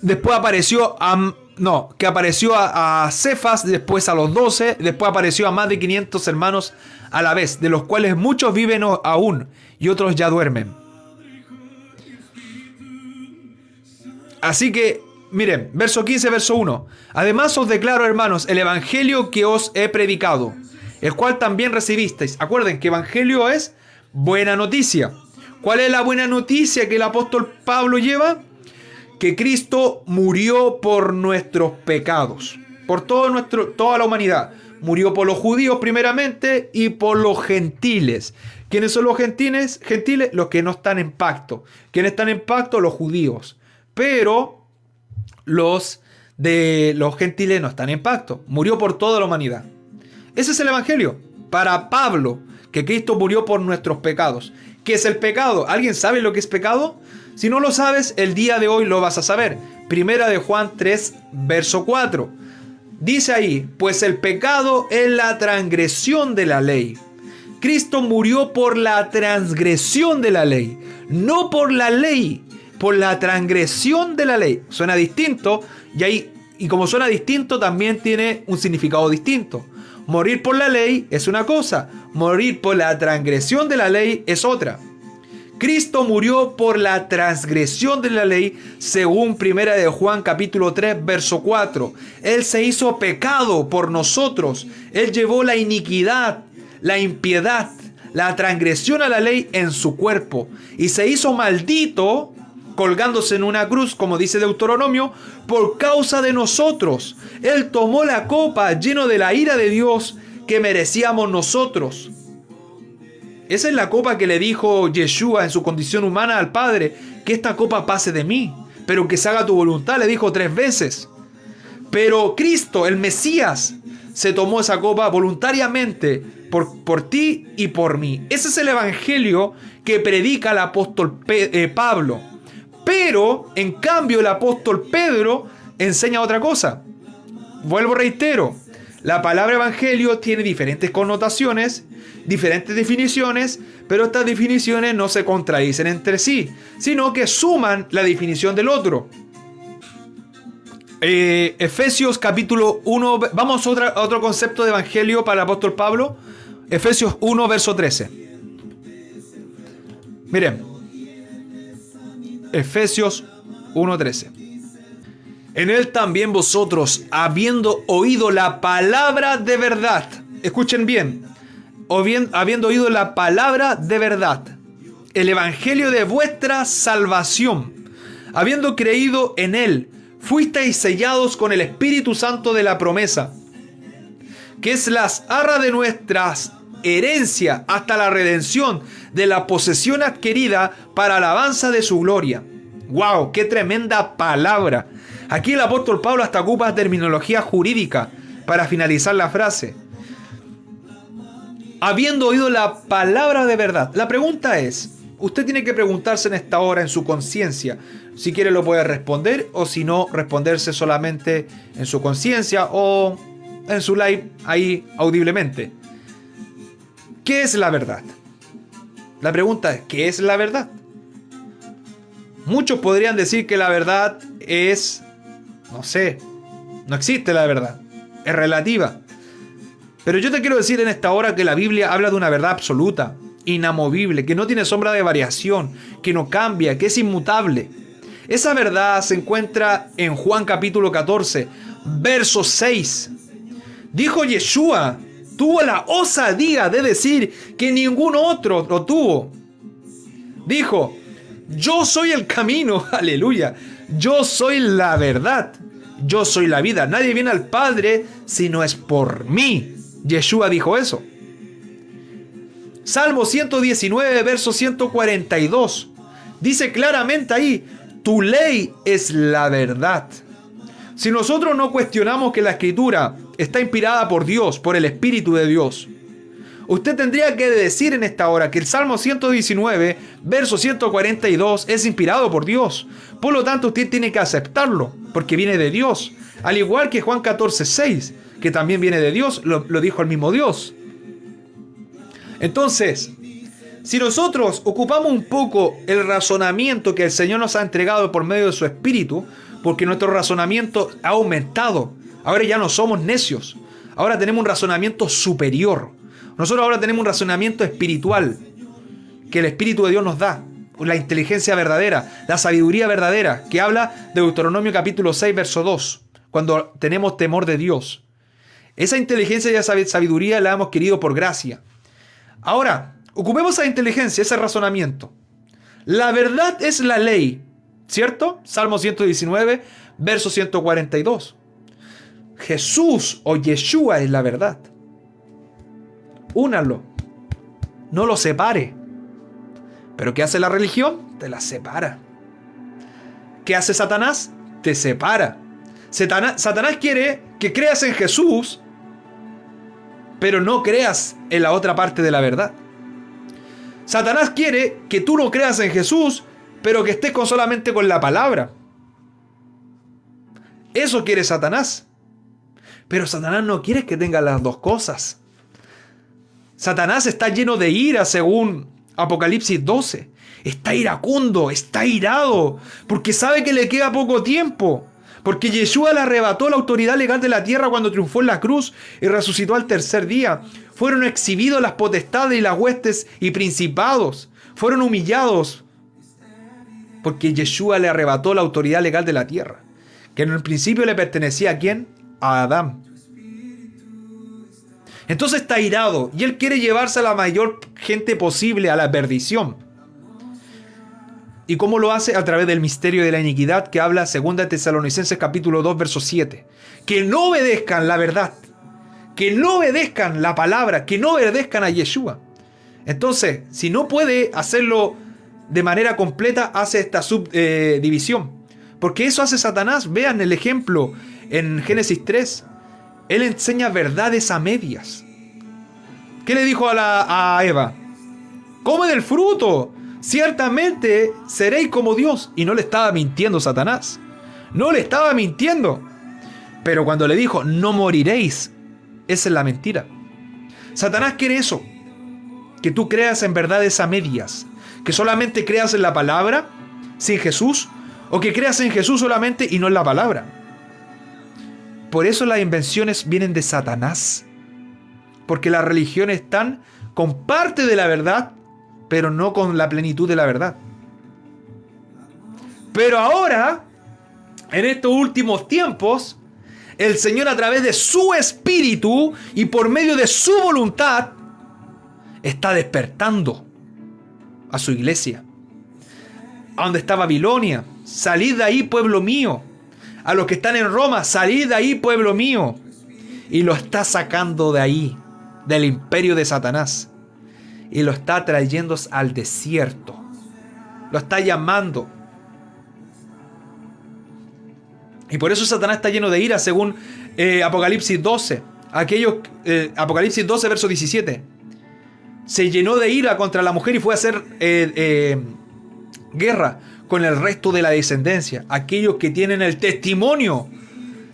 [SPEAKER 1] Después apareció a Cefas, después a los 12, después apareció a más de 500 hermanos a la vez, de los cuales muchos viven aún y otros ya duermen. Así que, miren, verso 15, verso 1. Además os declaro, hermanos, el evangelio que os he predicado, el cual también recibisteis. Acuerden que evangelio es buena noticia. ¿Cuál es la buena noticia que el apóstol Pablo lleva? Que Cristo murió por nuestros pecados, por toda la humanidad. Murió por los judíos primeramente y por los gentiles. ¿Quiénes son los gentiles? Los que no están en pacto. ¿Quiénes están en pacto? Los judíos. Pero los gentiles no están en pacto. Murió por toda la humanidad. Ese es el evangelio. Para Pablo, que Cristo murió por nuestros pecados. ¿Qué es el pecado? ¿Alguien sabe lo que es pecado? Si no lo sabes, el día de hoy lo vas a saber. Primera de Juan 3, verso 4. Dice ahí, pues el pecado es la transgresión de la ley. Cristo murió por la transgresión de la ley, no por la ley, por la transgresión de la ley. Suena distinto y como suena distinto también tiene un significado distinto. Morir por la ley es una cosa, morir por la transgresión de la ley es otra. Cristo murió por la transgresión de la ley según Primera de Juan capítulo 3 verso 4. Él se hizo pecado por nosotros. Él llevó la iniquidad, la impiedad, la transgresión a la ley en su cuerpo. Y se hizo maldito colgándose en una cruz, como dice Deuteronomio, por causa de nosotros. Él tomó la copa lleno de la ira de Dios que merecíamos nosotros. Esa es la copa que le dijo Yeshua en su condición humana al Padre, que esta copa pase de mí, pero que se haga tu voluntad, le dijo 3 veces. Pero Cristo, el Mesías, se tomó esa copa voluntariamente por ti y por mí. Ese es el evangelio que predica el apóstol Pablo. Pero, en cambio, el apóstol Pedro enseña otra cosa. Vuelvo, reitero. La palabra evangelio tiene diferentes connotaciones, diferentes definiciones, pero estas definiciones no se contradicen entre sí, sino que suman la definición del otro. Efesios capítulo 1, vamos a otro concepto de evangelio para el apóstol Pablo. Efesios 1, verso 13. Miren, Efesios 1, 13. En él también vosotros, habiendo oído la palabra de verdad, escuchen bien, habiendo oído la palabra de verdad, el evangelio de vuestra salvación, habiendo creído en él, fuisteis sellados con el Espíritu Santo de la promesa, que es las arras de nuestras herencia hasta la redención de la posesión adquirida para alabanza de su gloria. ¡Wow! ¡Qué tremenda palabra! Aquí el apóstol Pablo hasta ocupa terminología jurídica para finalizar la frase. Habiendo oído la palabra de verdad. La pregunta es, usted tiene que preguntarse en esta hora en su conciencia. Si quiere lo puede responder, o si no, responderse solamente en su conciencia o en su live ahí audiblemente. ¿Qué es la verdad? La pregunta es, ¿qué es la verdad? Muchos podrían decir que la verdad es, no sé, no existe la verdad, es relativa. Pero yo te quiero decir en esta hora que la Biblia habla de una verdad absoluta, inamovible, que no tiene sombra de variación, que no cambia, que es inmutable. Esa verdad se encuentra en Juan capítulo 14, verso 6. Dijo Yeshua, tuvo la osadía de decir que ningún otro lo tuvo. Dijo, yo soy el camino, aleluya, yo soy la verdad, yo soy la vida. Nadie viene al Padre si no es por mí. Yeshua dijo eso. Salmo 119, verso 142. Dice claramente ahí, tu ley es la verdad. Si nosotros no cuestionamos que la Escritura está inspirada por Dios, por el Espíritu de Dios, usted tendría que decir en esta hora que el Salmo 119, verso 142 es inspirado por Dios. Por lo tanto, usted tiene que aceptarlo, porque viene de Dios. Al igual que Juan 14, 6, que también viene de Dios, lo dijo el mismo Dios. Entonces, si nosotros ocupamos un poco el razonamiento que el Señor nos ha entregado por medio de su Espíritu, porque nuestro razonamiento ha aumentado, ahora ya no somos necios, ahora tenemos un razonamiento superior. Nosotros ahora tenemos un razonamiento espiritual que el Espíritu de Dios nos da, la inteligencia verdadera, la sabiduría verdadera, que habla de Deuteronomio capítulo 6, verso 2, cuando tenemos temor de Dios. Esa inteligencia y esa sabiduría la hemos querido por gracia. Ahora, ocupemos esa inteligencia, ese razonamiento. La verdad es la ley, ¿cierto? Salmo 119, verso 142. Jesús o Yeshua es la verdad. Únalo. No lo separe. ¿Pero qué hace la religión? Te la separa. ¿Qué hace Satanás? Te separa. Satanás quiere que creas en Jesús, pero no creas en la otra parte de la verdad. Satanás quiere que tú no creas en Jesús, pero que estés solamente con la palabra. Eso quiere Satanás. Pero Satanás no quiere que tengas las dos cosas. Satanás está lleno de ira según Apocalipsis 12. Está iracundo, está irado, porque sabe que le queda poco tiempo. Porque Yeshua le arrebató la autoridad legal de la tierra cuando triunfó en la cruz y resucitó al tercer día. Fueron exhibidos las potestades y las huestes y principados. Fueron humillados. Porque Yeshua le arrebató la autoridad legal de la tierra. Que en el principio le pertenecía ¿a quién? A Adán. Entonces está irado y él quiere llevarse a la mayor gente posible a la perdición. ¿Y cómo lo hace? A través del misterio de la iniquidad que habla 2 Tesalonicenses capítulo 2 verso 7. Que no obedezcan la verdad, que no obedezcan la palabra, que no obedezcan a Yeshua. Entonces, si no puede hacerlo de manera completa, hace esta subdivisión. Porque eso hace Satanás. Vean el ejemplo en Génesis 3. Él enseña verdades a medias. ¿Qué le dijo a Eva? Come del fruto. Ciertamente seréis como Dios. Y no le estaba mintiendo Satanás. No le estaba mintiendo. Pero cuando le dijo, no moriréis. Esa es la mentira. Satanás quiere eso, que tú creas en verdades a medias, que solamente creas en la palabra sin Jesús, o que creas en Jesús solamente y no en la palabra. Por eso las invenciones vienen de Satanás, porque las religiones están con parte de la verdad, pero no con la plenitud de la verdad. Pero ahora, en estos últimos tiempos, el Señor, a través de su Espíritu y por medio de su voluntad, está despertando a su iglesia. A donde está Babilonia, salid de ahí, pueblo mío. A los que están en Roma, salid de ahí, pueblo mío. Y lo está sacando de ahí, del imperio de Satanás. Y lo está trayendo al desierto. Lo está llamando. Y por eso Satanás está lleno de ira, según Apocalipsis 12. Apocalipsis 12, verso 17. Se llenó de ira contra la mujer y fue a hacer guerra con el resto de la descendencia. Aquellos que tienen el testimonio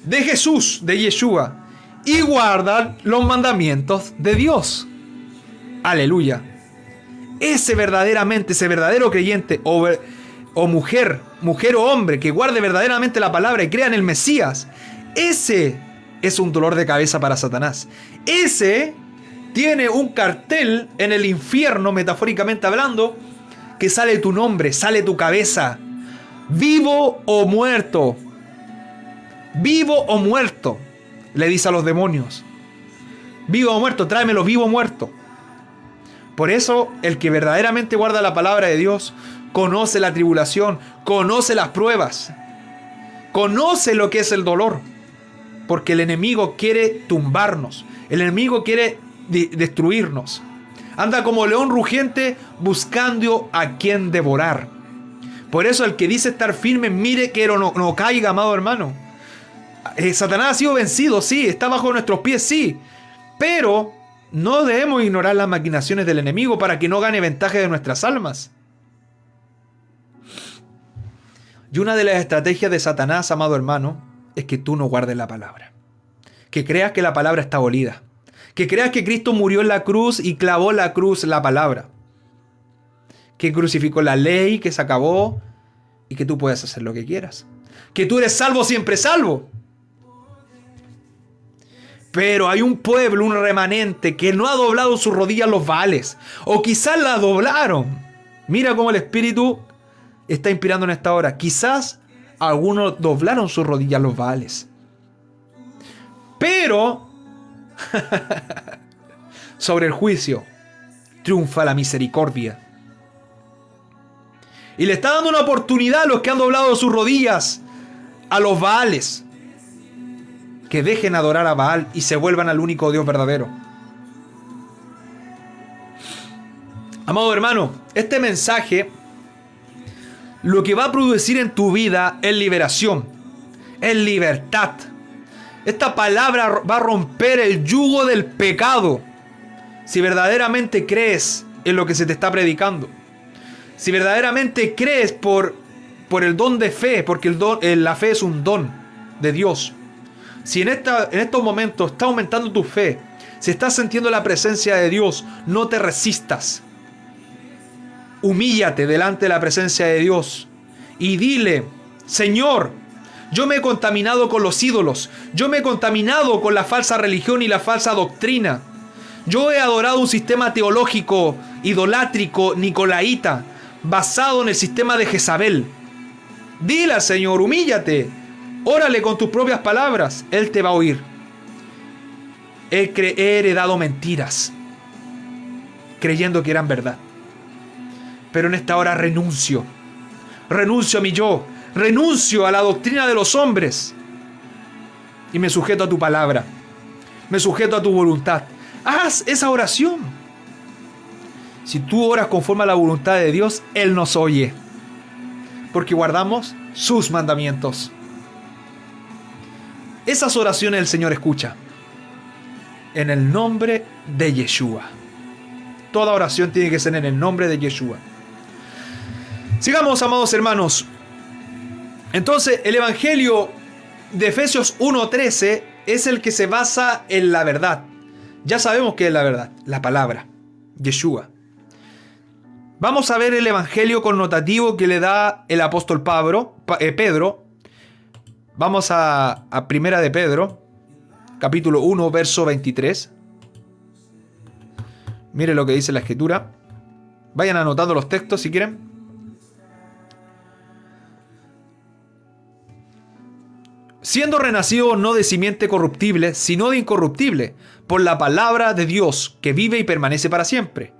[SPEAKER 1] de Jesús, de Yeshua, y guardan los mandamientos de Dios. Aleluya. Ese verdadero creyente o mujer o hombre que guarde verdaderamente la palabra y crea en el Mesías, ese es un dolor de cabeza para Satanás. Ese tiene un cartel en el infierno, metafóricamente hablando, que sale tu nombre, sale tu cabeza. Vivo o muerto. Vivo o muerto, le dice a los demonios. Vivo o muerto, tráemelo vivo o muerto. Por eso, el que verdaderamente guarda la palabra de Dios conoce la tribulación, conoce las pruebas, conoce lo que es el dolor, porque el enemigo quiere tumbarnos, el enemigo quiere destruirnos. Anda como león rugiente buscando a quien devorar. Por eso el que dice estar firme, mire que no caiga, amado hermano. Satanás ha sido vencido, sí, está bajo nuestros pies, sí, pero no debemos ignorar las maquinaciones del enemigo para que no gane ventaja de nuestras almas. Y una de las estrategias de Satanás, amado hermano, es que tú no guardes la palabra. Que creas que la palabra está abolida. Que creas que Cristo murió en la cruz y clavó en la cruz la palabra. Que crucificó la ley, que se acabó y que tú puedes hacer lo que quieras. Que tú eres salvo, siempre salvo. Pero hay un pueblo, un remanente que no ha doblado sus rodillas a los Baales. O quizás la doblaron. Mira cómo el Espíritu está inspirando en esta hora. Quizás algunos doblaron sus rodillas a los Baales. Pero sobre el juicio triunfa la misericordia. Y le está dando una oportunidad a los que han doblado sus rodillas a los Baales, que dejen adorar a Baal y se vuelvan al único Dios verdadero. Amado hermano, este mensaje lo que va a producir en tu vida es liberación, es libertad. Esta palabra va a romper el yugo del pecado si verdaderamente crees en lo que se te está predicando. Si verdaderamente crees por el don de fe, porque la fe es un don de Dios. Si en estos momentos está aumentando tu fe, si estás sintiendo la presencia de Dios, no te resistas. Humíllate delante de la presencia de Dios y dile: Señor, yo me he contaminado con los ídolos, yo me he contaminado con la falsa religión y la falsa doctrina. Yo he adorado un sistema teológico, idolátrico, nicolaíta, basado en el sistema de Jezabel. Dile al Señor, humíllate, órale con tus propias palabras, Él te va a oír. He heredado mentiras, creyendo que eran verdad. Pero en esta hora renuncio a mi yo, renuncio a la doctrina de los hombres y me sujeto a tu palabra, me sujeto a tu voluntad. Haz esa oración. Si tú oras conforme a la voluntad de Dios, Él nos oye, porque guardamos sus mandamientos. Esas oraciones el Señor escucha en el nombre de Yeshua. Toda oración tiene que ser en el nombre de Yeshua. Sigamos, amados hermanos. Entonces, el Evangelio de Efesios 1:13 es el que se basa en la verdad. Ya sabemos qué es la verdad, la palabra, Yeshua. Vamos a ver el evangelio connotativo que le da el apóstol Pedro. Vamos a Primera de Pedro, capítulo 1, verso 23. Mire lo que dice la escritura. Vayan anotando los textos si quieren. Siendo renacido no de simiente corruptible, sino de incorruptible, por la palabra de Dios, que vive y permanece para siempre.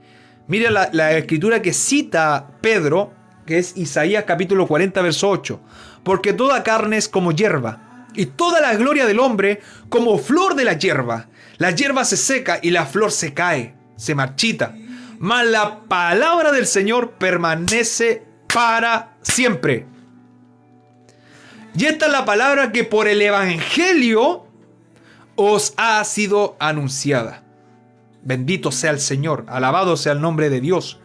[SPEAKER 1] Mira la escritura que cita Pedro, que es Isaías capítulo 40, verso 8. Porque toda carne es como hierba, y toda la gloria del hombre como flor de la hierba. La hierba se seca y la flor se cae, se marchita. Mas la palabra del Señor permanece para siempre. Y esta es la palabra que por el evangelio os ha sido anunciada. Bendito sea el Señor, alabado sea el nombre de Dios.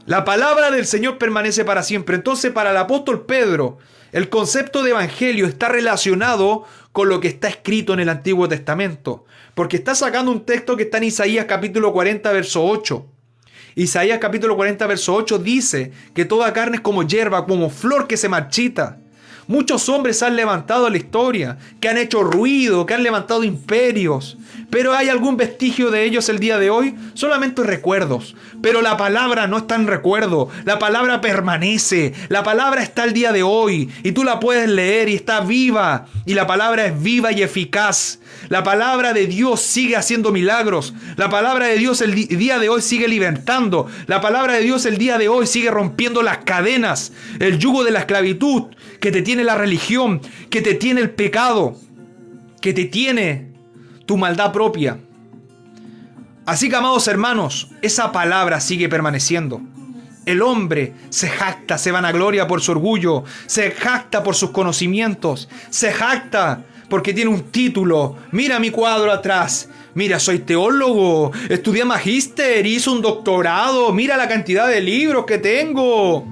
[SPEAKER 1] La palabra del Señor permanece para siempre. Entonces, para el apóstol Pedro, el concepto de evangelio está relacionado con lo que está escrito en el Antiguo Testamento. Porque está sacando un texto que está en Isaías capítulo 40, verso 8. Isaías capítulo 40, verso 8 dice que toda carne es como hierba, como flor que se marchita. Muchos hombres han levantado la historia, que han hecho ruido, que han levantado imperios. Pero ¿hay algún vestigio de ellos el día de hoy? Solamente recuerdos. Pero la palabra no está en recuerdo. La palabra permanece. La palabra está el día de hoy. Y tú la puedes leer y está viva. Y la palabra es viva y eficaz. La palabra de Dios sigue haciendo milagros. La palabra de Dios el día de hoy sigue libertando. La palabra de Dios el día de hoy sigue rompiendo las cadenas, el yugo de la esclavitud que te tiene la religión, que te tiene el pecado, que te tiene tu maldad propia. Así que, amados hermanos, esa palabra sigue permaneciendo. El hombre se jacta, se vanagloria por su orgullo, se jacta por sus conocimientos, se jacta porque tiene un título. Mira mi cuadro atrás. Mira, soy teólogo, estudié magíster, hice un doctorado. Mira la cantidad de libros que tengo.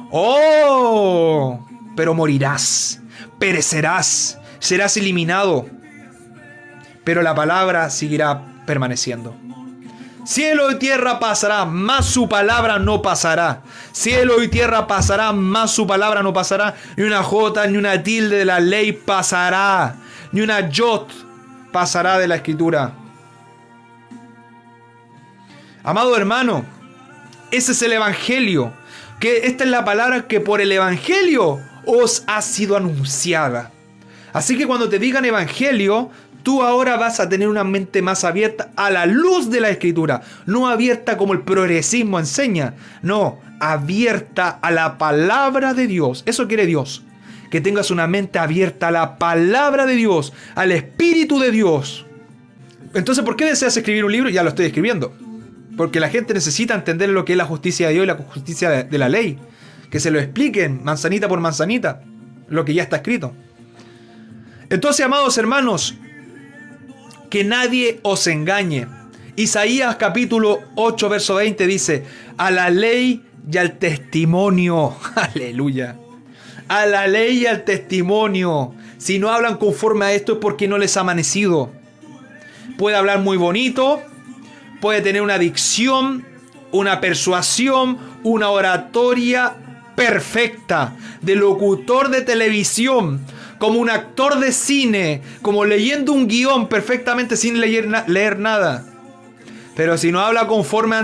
[SPEAKER 1] ¡Oh! Pero morirás, perecerás, serás eliminado. Pero la palabra seguirá permaneciendo. Cielo y tierra pasará, mas su palabra no pasará. Cielo y tierra pasará, mas su palabra no pasará. Ni una jota, ni una tilde de la ley pasará. Ni una yot pasará de la escritura. Amado hermano, ese es el evangelio. Que esta es la palabra que por el evangelio os ha sido anunciada. Así que cuando te digan evangelio, tú ahora vas a tener una mente más abierta a la luz de la escritura. No abierta como el progresismo enseña. No, abierta a la palabra de Dios. Eso quiere Dios. Que tengas una mente abierta a la palabra de Dios, al Espíritu de Dios. Entonces, ¿por qué deseas escribir un libro? Ya lo estoy escribiendo. Porque la gente necesita entender lo que es la justicia de Dios y la justicia de la ley. Que se lo expliquen manzanita por manzanita lo que ya está escrito. Entonces, amados hermanos, que nadie os engañe. Isaías capítulo 8 verso 20 dice: a la ley y al testimonio. Aleluya. A la ley y al testimonio. Si no hablan conforme a esto es porque no les ha amanecido. Puede hablar muy bonito, puede tener una dicción, una persuasión, una oratoria perfecta, de locutor de televisión, como un actor de cine, como leyendo un guión perfectamente sin leer nada. Pero si no habla conforme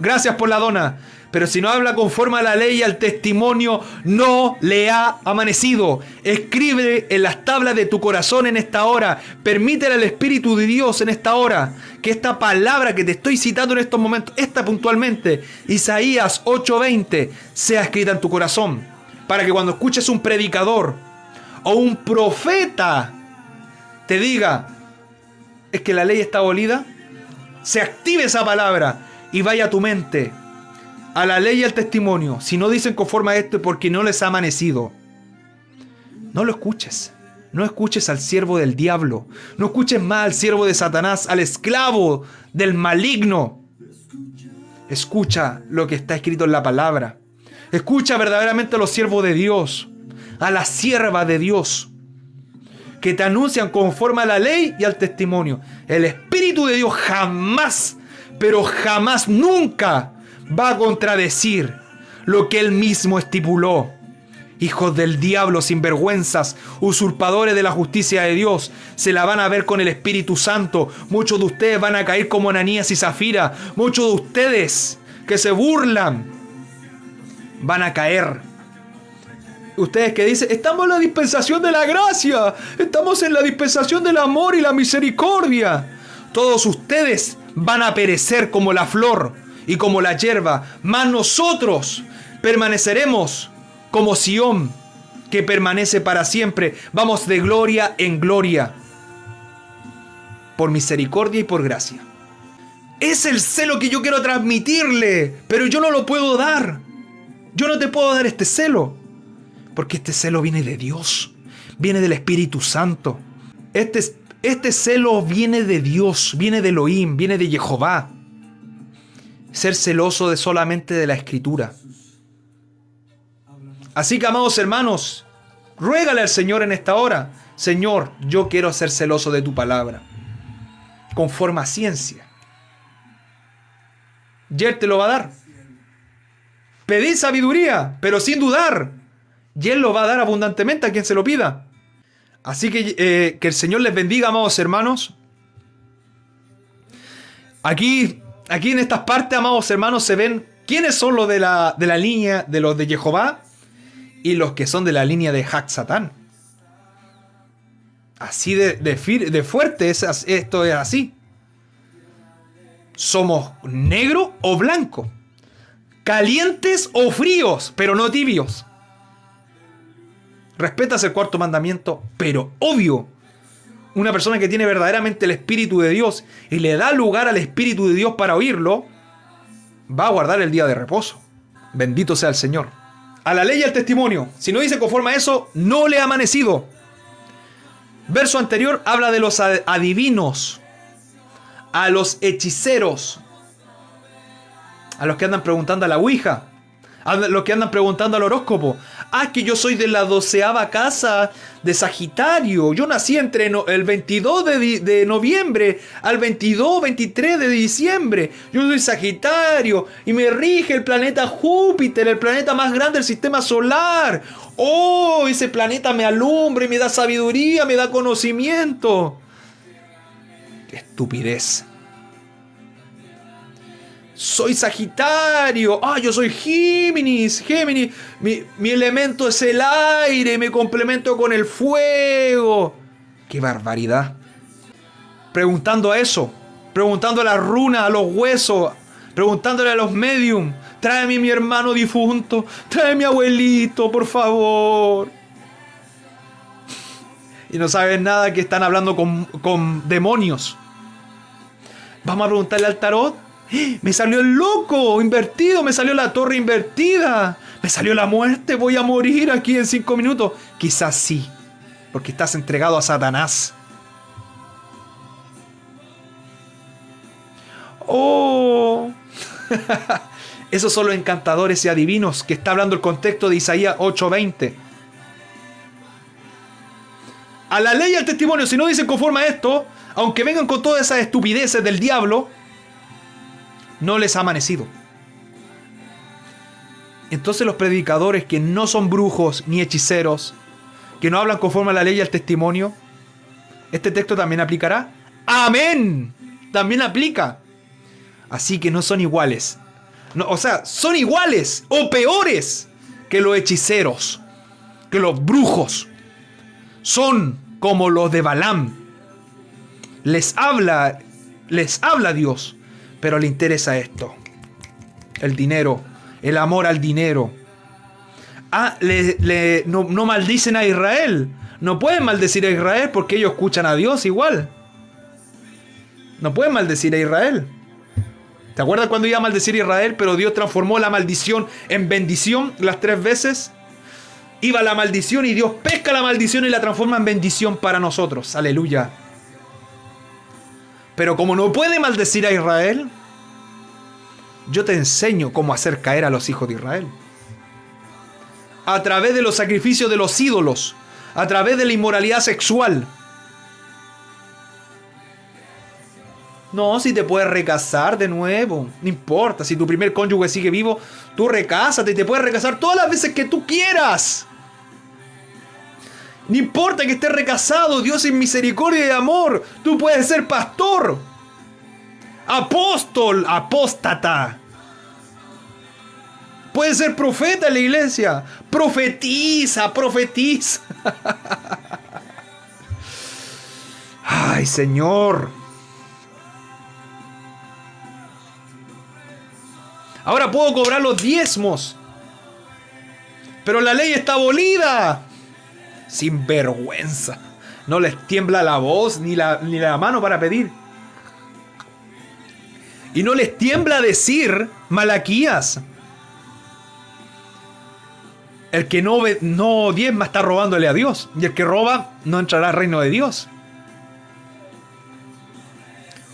[SPEAKER 1] gracias por la dona. Pero si no habla conforme a la ley y al testimonio, no le ha amanecido. Escribe en las tablas de tu corazón en esta hora. Permítele al Espíritu de Dios en esta hora que esta palabra que te estoy citando en estos momentos, esta puntualmente, Isaías 8:20, sea escrita en tu corazón. Para que cuando escuches un predicador o un profeta te diga: es que la ley está abolida, se active esa palabra y vaya a tu mente. A la ley y al testimonio. Si no dicen conforme a esto es porque no les ha amanecido. No lo escuches. No escuches al siervo del diablo. No escuches más al siervo de Satanás, al esclavo del maligno. Escucha lo que está escrito en la palabra. Escucha verdaderamente a los siervos de Dios, a la sierva de Dios. que te anuncian conforme a la ley y al testimonio. El Espíritu de Dios jamás, pero jamás, nunca va a contradecir lo que Él mismo estipuló. Hijos del diablo, sinvergüenzas, usurpadores de la justicia de Dios, se la van a ver con el Espíritu Santo. Muchos de ustedes van a caer como Ananías y Zafira. Muchos de ustedes que se burlan van a caer. Ustedes que dicen, estamos en la dispensación de la gracia, estamos en la dispensación del amor y la misericordia. Todos ustedes van a perecer como la flor y como la hierba, mas nosotros permaneceremos como Sión, que permanece para siempre. Vamos de gloria en gloria, por misericordia y por gracia. Es el celo que yo quiero transmitirle, pero yo no lo puedo dar. Yo no te puedo dar este celo, porque este celo viene de Dios, viene del Espíritu Santo. Este celo viene de Dios, viene de Elohim, viene de Jehová. Ser celoso solamente de la Escritura. Así que, amados hermanos, ruégale al Señor en esta hora: Señor, yo quiero ser celoso de tu palabra, conforme a ciencia. Y Él te lo va a dar. Pedid sabiduría, pero sin dudar, y Él lo va a dar abundantemente a quien se lo pida. Así que el Señor les bendiga, amados hermanos. Aquí en estas partes, amados hermanos, se ven quiénes son los de la línea de los de Jehová y los que son de la línea de Satán. Así de fuerte esto es así. Somos negro o blanco, calientes o fríos, pero no tibios. Respetas el cuarto mandamiento, pero obvio, una persona que tiene verdaderamente el Espíritu de Dios y le da lugar al Espíritu de Dios para oírlo, va a guardar el día de reposo. Bendito sea el Señor. A la ley y al testimonio. Si no dice conforme a eso, no le ha amanecido. Verso anterior habla de los adivinos, a los hechiceros, a los que andan preguntando a la ouija, a los que andan preguntando al horóscopo. Que yo soy de la 12ª casa de Sagitario. Yo nací entre el 22 de noviembre al 23 de diciembre. Yo soy Sagitario y me rige el planeta Júpiter, el planeta más grande del sistema solar. Ese planeta me alumbra y me da sabiduría, me da conocimiento. ¡Qué estupidez! Soy Sagitario. Yo soy Géminis. Mi elemento es el aire. Me complemento con el fuego. ¡Qué barbaridad! Preguntando a eso. Preguntando a las runas, a los huesos. Preguntándole a los medium. Tráeme a mi hermano difunto. Tráeme a mi abuelito, por favor. Y no saben nada, que están hablando con demonios. Vamos a preguntarle al tarot. Me salió el loco invertido, me salió la torre invertida, me salió la muerte, voy a morir aquí en 5 minutos. Quizás sí, porque estás entregado a Satanás. Esos son los encantadores y adivinos que está hablando el contexto de Isaías 8:20. A la ley y al testimonio, si no dicen conforme a esto, aunque vengan con todas esas estupideces del diablo, no les ha amanecido. Entonces los predicadores que no son brujos ni hechiceros, que no hablan conforme a la ley y al testimonio, ¿este texto también aplicará? ¡Amén! También aplica. Así que no son iguales. Son iguales o peores que los hechiceros, que los brujos. Son como los de Balaam. Les habla Dios, pero le interesa esto: el dinero, el amor al dinero. No maldicen a Israel. No pueden maldecir a Israel porque ellos escuchan a Dios igual. No pueden maldecir a Israel. ¿Te acuerdas cuando iba a maldecir a Israel, pero Dios transformó la maldición en bendición las 3 veces? Iba la maldición y Dios pesca la maldición y la transforma en bendición para nosotros. Aleluya. Pero como no puede maldecir a Israel, yo te enseño cómo hacer caer a los hijos de Israel. A través de los sacrificios de los ídolos, a través de la inmoralidad sexual. No, si te puedes recasar de nuevo, no importa. Si tu primer cónyuge sigue vivo, tú recásate y te puedes recasar todas las veces que tú quieras. No importa que estés recasado, Dios es misericordia y amor. Tú puedes ser pastor, apóstol, apóstata. Puedes ser profeta en la iglesia. Profetiza, profetiza. Ay, Señor. Ahora puedo cobrar los diezmos. Pero la ley está abolida. Sin vergüenza. No les tiembla la voz ni la mano para pedir. Y no les tiembla decir Malaquías: el que no diezma está robándole a Dios. Y el que roba no entrará al reino de Dios.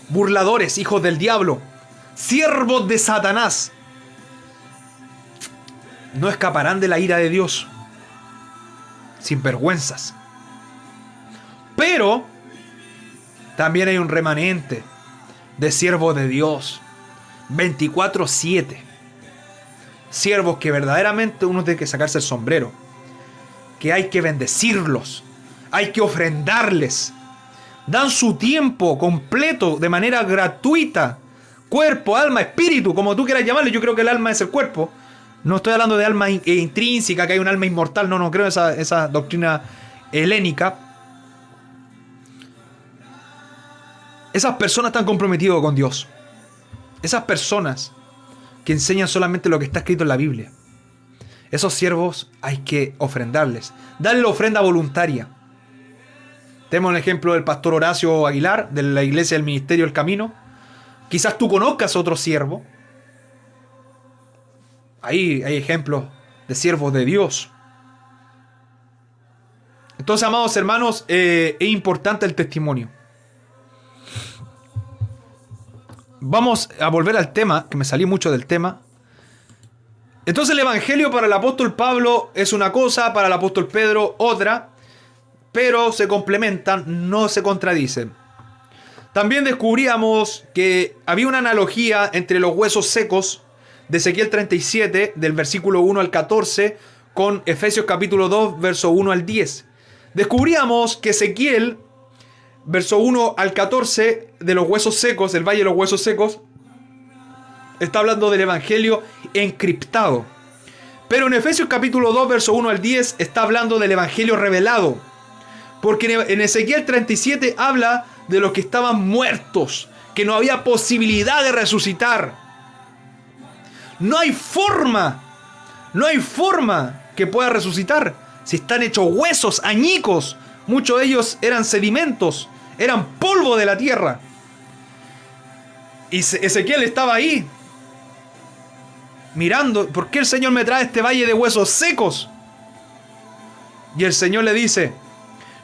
[SPEAKER 1] Burladores, hijos del diablo, siervos de Satanás, no escaparán de la ira de Dios. Sinvergüenzas. Pero también hay un remanente de siervos de Dios 24/7. Siervos que verdaderamente uno tiene que sacarse el sombrero, que hay que bendecirlos, hay que ofrendarles. Dan su tiempo completo de manera gratuita, cuerpo, alma, espíritu, como tú quieras llamarle. Yo creo que el alma es el cuerpo. No estoy hablando de alma intrínseca, que hay un alma inmortal. No creo en esa doctrina helénica. Esas personas están comprometidas con Dios. Esas personas que enseñan solamente lo que está escrito en la Biblia. Esos siervos hay que ofrendarles. Darle la ofrenda voluntaria. Tenemos el ejemplo del pastor Horacio Aguilar, de la iglesia del Ministerio del Camino. Quizás tú conozcas otro siervo. Ahí hay ejemplos de siervos de Dios. Entonces, amados hermanos, es importante el testimonio. Vamos a volver al tema, que me salí mucho del tema. Entonces el evangelio para el apóstol Pablo es una cosa, para el apóstol Pedro otra, pero se complementan, no se contradicen. También descubríamos que había una analogía entre los huesos secos de Ezequiel 37, del versículo 1 al 14, con Efesios capítulo 2, verso 1 al 10. Descubríamos que Ezequiel, verso 1 al 14, de los huesos secos, del valle de los huesos secos, está hablando del evangelio encriptado. Pero en Efesios capítulo 2, verso 1 al 10, está hablando del evangelio revelado. Porque en Ezequiel 37 habla de los que estaban muertos, que no había posibilidad de resucitar. No hay forma que pueda resucitar si están hechos huesos, añicos. Muchos de ellos eran sedimentos, eran polvo de la tierra. Y Ezequiel estaba ahí mirando, ¿por qué el Señor me trae este valle de huesos secos? Y el Señor le dice: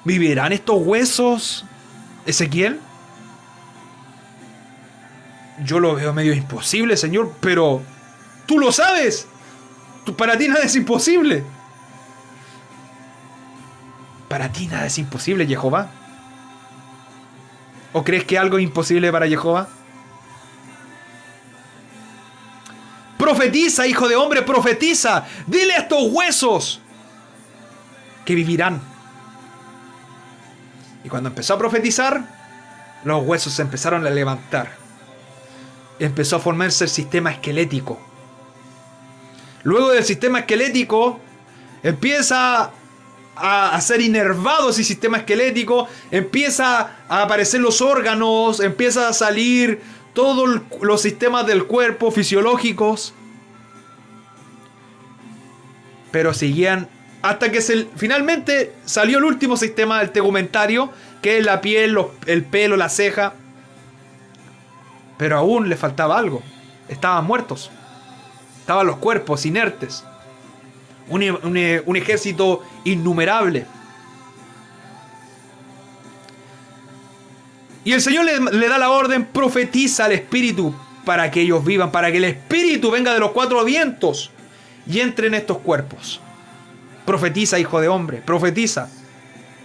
[SPEAKER 1] ¿vivirán estos huesos, Ezequiel? Yo lo veo medio imposible, Señor, pero tú lo sabes. Para ti nada es imposible. Para ti nada es imposible, Jehová. ¿O crees que algo es imposible para Jehová? Profetiza, hijo de hombre, profetiza. Dile a estos huesos que vivirán. Y cuando empezó a profetizar, los huesos se empezaron a levantar. Empezó a formarse el sistema esquelético. Luego del sistema esquelético, empieza a ser inervado ese sistema esquelético, empieza a aparecer los órganos, empieza a salir todos los sistemas del cuerpo fisiológicos. Pero seguían hasta que finalmente salió el último sistema del tegumentario, que es la piel, el pelo, la ceja. Pero aún le faltaba algo. Estaban muertos. Estaban los cuerpos inertes. Un ejército innumerable. Y el Señor le da la orden: profetiza al Espíritu para que ellos vivan, para que el Espíritu venga de los cuatro vientos y entre en estos cuerpos. Profetiza, hijo de hombre, profetiza.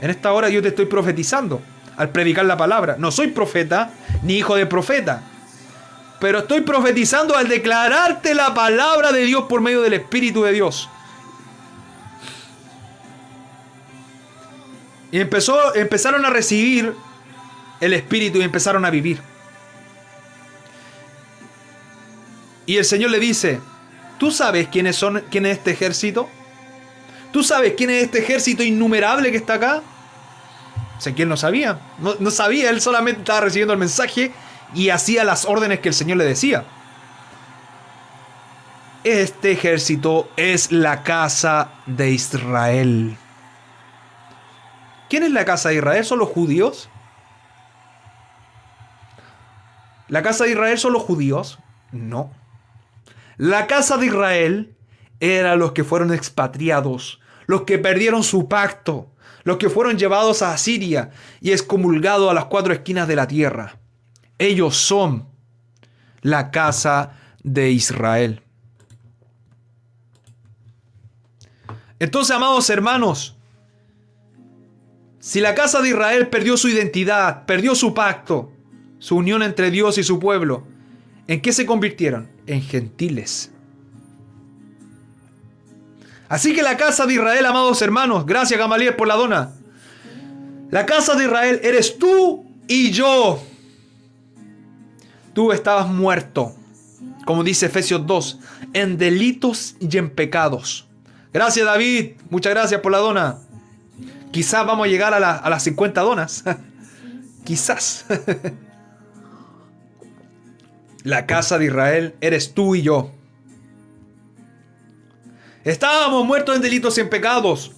[SPEAKER 1] En esta hora yo te estoy profetizando al predicar la palabra. No soy profeta ni hijo de profeta, pero estoy profetizando al declararte la palabra de Dios por medio del Espíritu de Dios. Y empezaron a recibir el Espíritu y empezaron a vivir. Y el Señor le dice: ¿tú sabes quién es este ejército? ¿Tú sabes quién es este ejército innumerable que está acá? O sea, ¿quién no sabía? No sabía, él solamente estaba recibiendo el mensaje y hacía las órdenes que el Señor le decía. Este ejército es la casa de Israel. ¿Quién es la casa de Israel? ¿Son los judíos? ¿La casa de Israel son los judíos? No. La casa de Israel eran los que fueron expatriados, los que perdieron su pacto, los que fueron llevados a Asiria y excomulgados a las 4 esquinas de la tierra. Ellos son la casa de Israel. Entonces, amados hermanos, si la casa de Israel perdió su identidad, perdió su pacto, su unión entre Dios y su pueblo, ¿en qué se convirtieron? En gentiles. Así que la casa de Israel, amados hermanos, gracias Gamaliel por la dona. La casa de Israel eres tú y yo. Tú estabas muerto, como dice Efesios 2, en delitos y en pecados. Gracias David, muchas gracias por la dona. Quizás vamos a llegar a las 50 donas. Quizás. La casa de Israel eres tú y yo. Estábamos muertos en delitos y en pecados.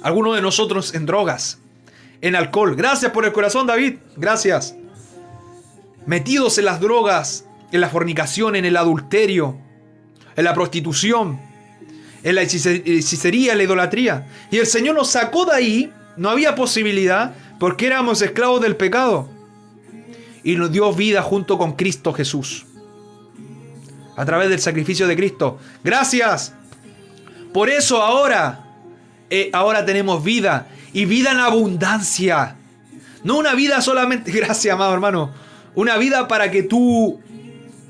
[SPEAKER 1] Algunos de nosotros en drogas, en alcohol. Gracias por el corazón, David. Gracias. Metidos en las drogas, en la fornicación, en el adulterio, en la prostitución, en la hechicería, en la idolatría. Y el Señor nos sacó de ahí. No había posibilidad porque éramos esclavos del pecado. Y nos dio vida junto con Cristo Jesús. A través del sacrificio de Cristo. Gracias. Por eso ahora tenemos vida. Y vida en abundancia. No una vida solamente, gracias amado hermano, una vida para que tú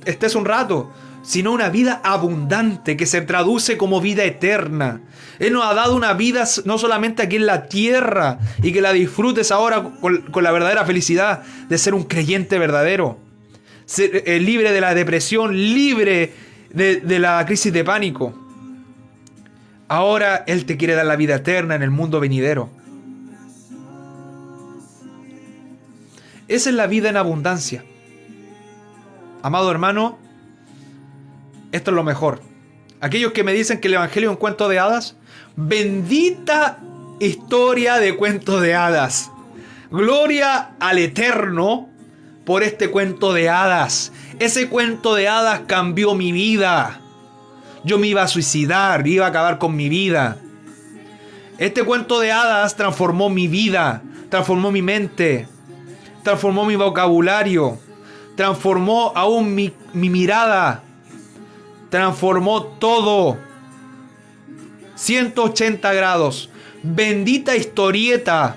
[SPEAKER 1] estés un rato, sino una vida abundante que se traduce como vida eterna. Él nos ha dado una vida no solamente aquí en la tierra y que la disfrutes ahora con la verdadera felicidad de ser un creyente verdadero. Ser, libre de la depresión, libre de la crisis de pánico. Ahora Él te quiere dar la vida eterna en el mundo venidero. Esa es la vida en abundancia. Amado hermano, esto es lo mejor. Aquellos que me dicen que el Evangelio es un cuento de hadas, bendita historia de cuento de hadas. Gloria al Eterno por este cuento de hadas. Ese cuento de hadas cambió mi vida. Yo me iba a suicidar, iba a acabar con mi vida. Este cuento de hadas transformó mi vida, transformó mi mente, transformó mi vocabulario, transformó aún mi mirada, transformó todo. 180 grados. Bendita historieta.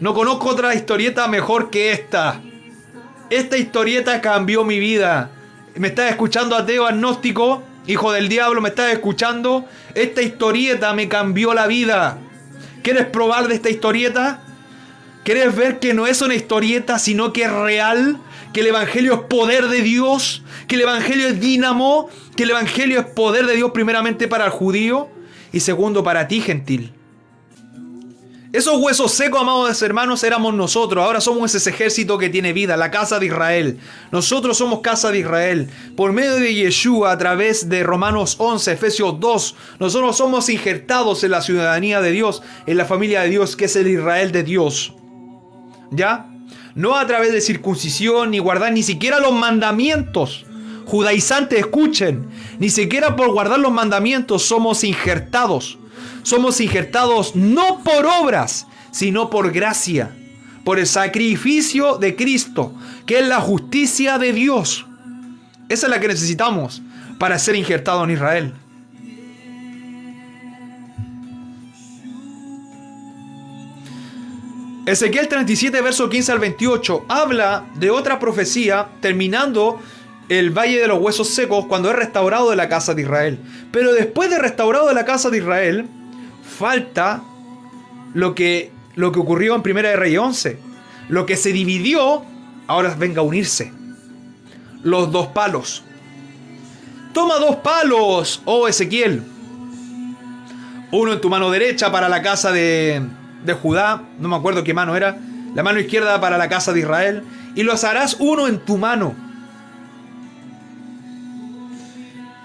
[SPEAKER 1] No conozco otra historieta mejor que esta. Esta historieta cambió mi vida. ¿Me estás escuchando, ateo, agnóstico, hijo del diablo? ¿Me estás escuchando? Esta historieta me cambió la vida. ¿Quieres probar de esta historieta? ¿Quieres ver que no es una historieta, sino que es real? Que el Evangelio es poder de Dios, que el Evangelio es dínamo, que el Evangelio es poder de Dios primeramente para el judío y segundo para ti, gentil. Esos huesos secos, amados hermanos, éramos nosotros. Ahora somos ese ejército que tiene vida, la casa de Israel. Nosotros somos casa de Israel. Por medio de Yeshua, a través de Romanos 11, Efesios 2, nosotros somos injertados en la ciudadanía de Dios, en la familia de Dios, que es el Israel de Dios. ¿Ya? No a través de circuncisión, ni guardar ni siquiera los mandamientos. Judaizantes, escuchen. Ni siquiera por guardar los mandamientos somos injertados. Somos injertados no por obras, sino por gracia. Por el sacrificio de Cristo, que es la justicia de Dios. Esa es la que necesitamos para ser injertados en Israel. Ezequiel 37, verso 15 al 28, habla de otra profecía terminando el Valle de los Huesos Secos cuando es restaurado de la casa de Israel. Pero después de restaurado de la casa de Israel, falta lo que ocurrió en Primera de Reyes 11. Lo que se dividió, ahora venga a unirse. Los dos palos. Toma dos palos, oh Ezequiel. Uno en tu mano derecha para la casa de Judá, no me acuerdo qué mano era, la mano izquierda para la casa de Israel, y los harás uno en tu mano.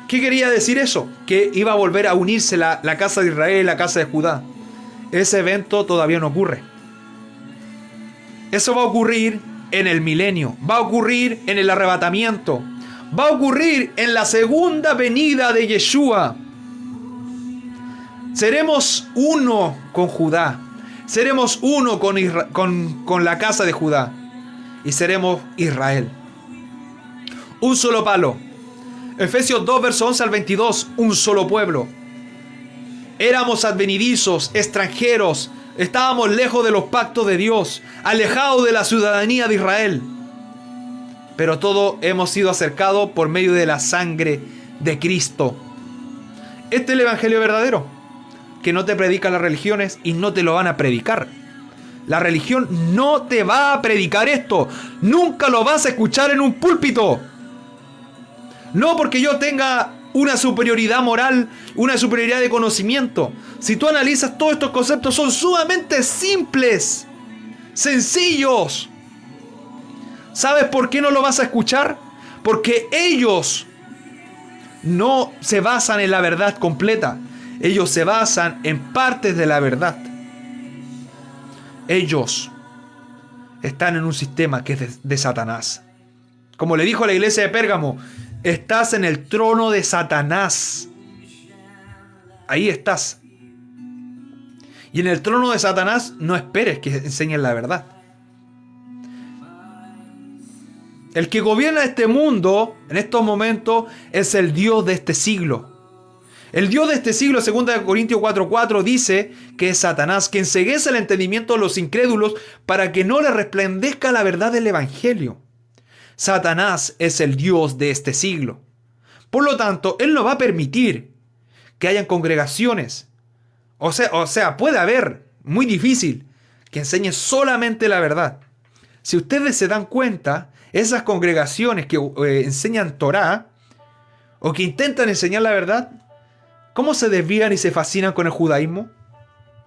[SPEAKER 1] ¿Qué quería decir eso? Que iba a volver a unirse la casa de Israel y la casa de Judá. Ese evento todavía no ocurre. Eso va a ocurrir en el milenio, va a ocurrir en el arrebatamiento, va a ocurrir en la segunda venida de Yeshua. Seremos uno con Judá. Seremos uno con la casa de Judá. Y seremos Israel. Un solo palo. Efesios 2, verso 11 al 22. Un solo pueblo. Éramos advenedizos, extranjeros. Estábamos lejos de los pactos de Dios. Alejados de la ciudadanía de Israel. Pero todos hemos sido acercados por medio de la sangre de Cristo. Este es el evangelio verdadero. Que no te predican las religiones y no te lo van a predicar. La religión no te va a predicar esto. Nunca lo vas a escuchar en un púlpito. No porque yo tenga una superioridad moral, una superioridad de conocimiento. Si tú analizas todos estos conceptos, son sumamente simples, sencillos. ¿Sabes por qué no lo vas a escuchar? Porque ellos no se basan en la verdad completa. Ellos se basan en partes de la verdad. Ellos están en un sistema que es de Satanás. Como le dijo a la iglesia de Pérgamo, estás en el trono de Satanás. Ahí estás. Y en el trono de Satanás no esperes que enseñen la verdad. El que gobierna este mundo en estos momentos es el Dios de este siglo. El Dios de este siglo, 2 Corintios 4:4, dice que es Satanás, quien enceguece el entendimiento de los incrédulos para que no le resplandezca la verdad del Evangelio. Satanás es el Dios de este siglo. Por lo tanto, él no va a permitir que hayan congregaciones. O sea, puede haber, muy difícil, que enseñe solamente la verdad. Si ustedes se dan cuenta, esas congregaciones que enseñan Torá o que intentan enseñar la verdad, ¿cómo se desvían y se fascinan con el judaísmo?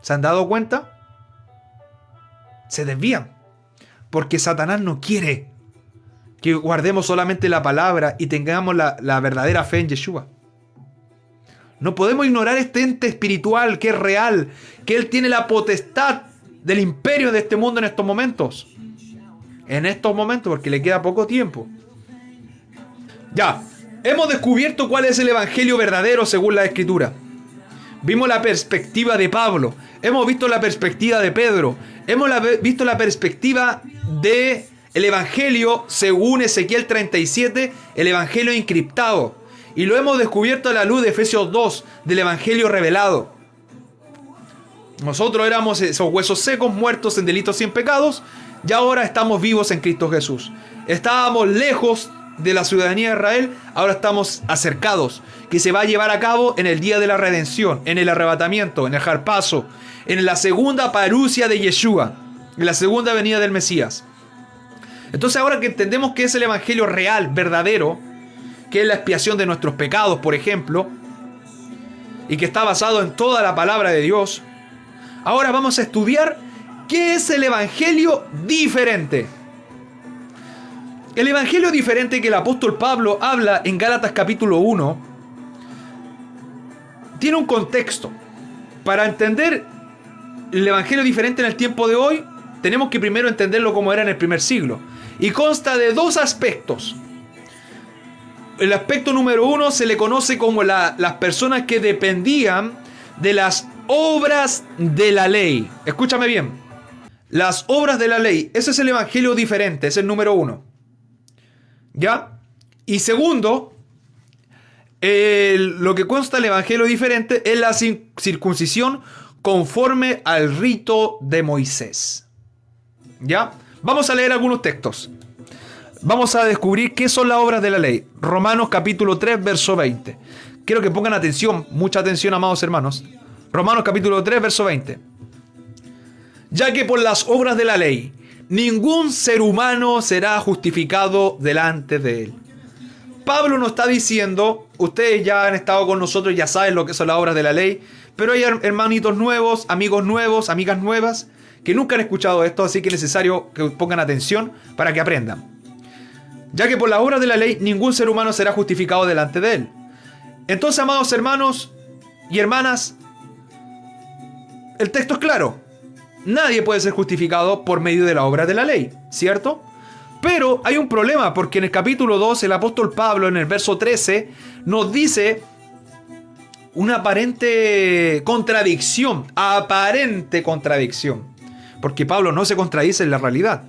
[SPEAKER 1] ¿Se han dado cuenta? Se desvían. Porque Satanás no quiere que guardemos solamente la palabra y tengamos la verdadera fe en Yeshua. No podemos ignorar este ente espiritual que es real, que Él tiene la potestad del imperio de este mundo en estos momentos. En estos momentos, porque le queda poco tiempo. Ya. Hemos descubierto cuál es el evangelio verdadero según la Escritura. Vimos la perspectiva de Pablo. Hemos visto la perspectiva de Pedro. Hemos visto la perspectiva del evangelio según Ezequiel 37, el evangelio encriptado. Y lo hemos descubierto a la luz de Efesios 2, del evangelio revelado. Nosotros éramos esos huesos secos, muertos en delitos y en pecados, y ahora estamos vivos en Cristo Jesús. Estábamos lejos de la ciudadanía de Israel, ahora estamos acercados, que se va a llevar a cabo en el día de la redención, en el arrebatamiento, en el harpazo, en la segunda parusia de Yeshua, en la segunda venida del Mesías. Entonces ahora que entendemos que es el evangelio real, verdadero, que es la expiación de nuestros pecados, por ejemplo, y que está basado en toda la palabra de Dios, ahora vamos a estudiar qué es el evangelio diferente. El evangelio diferente que el apóstol Pablo habla en Gálatas capítulo 1 tiene un contexto. Para entender el evangelio diferente en el tiempo de hoy, tenemos que primero entenderlo como era en el primer siglo. Y consta de dos aspectos. El aspecto número uno se le conoce como las personas que dependían de las obras de la ley. Escúchame bien. Las obras de la ley. Ese es el evangelio diferente. Es el número uno. ¿Ya? Y segundo, lo que consta el evangelio diferente es la circuncisión conforme al rito de Moisés. ¿Ya? Vamos a leer algunos textos. Vamos a descubrir qué son las obras de la ley. Romanos capítulo 3, verso 20. Quiero que pongan atención, mucha atención, amados hermanos. Romanos capítulo 3, verso 20. Ya que por las obras de la ley, ningún ser humano será justificado delante de él. Pablo nos está diciendo, ustedes ya han estado con nosotros, ya saben lo que son las obras de la ley, pero hay hermanitos nuevos, amigos nuevos, amigas nuevas, que nunca han escuchado esto, así que es necesario que pongan atención para que aprendan. Ya que por las obras de la ley, ningún ser humano será justificado delante de él. Entonces, amados hermanos y hermanas, el texto es claro. Nadie puede ser justificado por medio de la obra de la ley, ¿cierto? Pero hay un problema, porque en el capítulo 2, el apóstol Pablo, en el verso 13, nos dice una aparente contradicción, porque Pablo no se contradice en la realidad.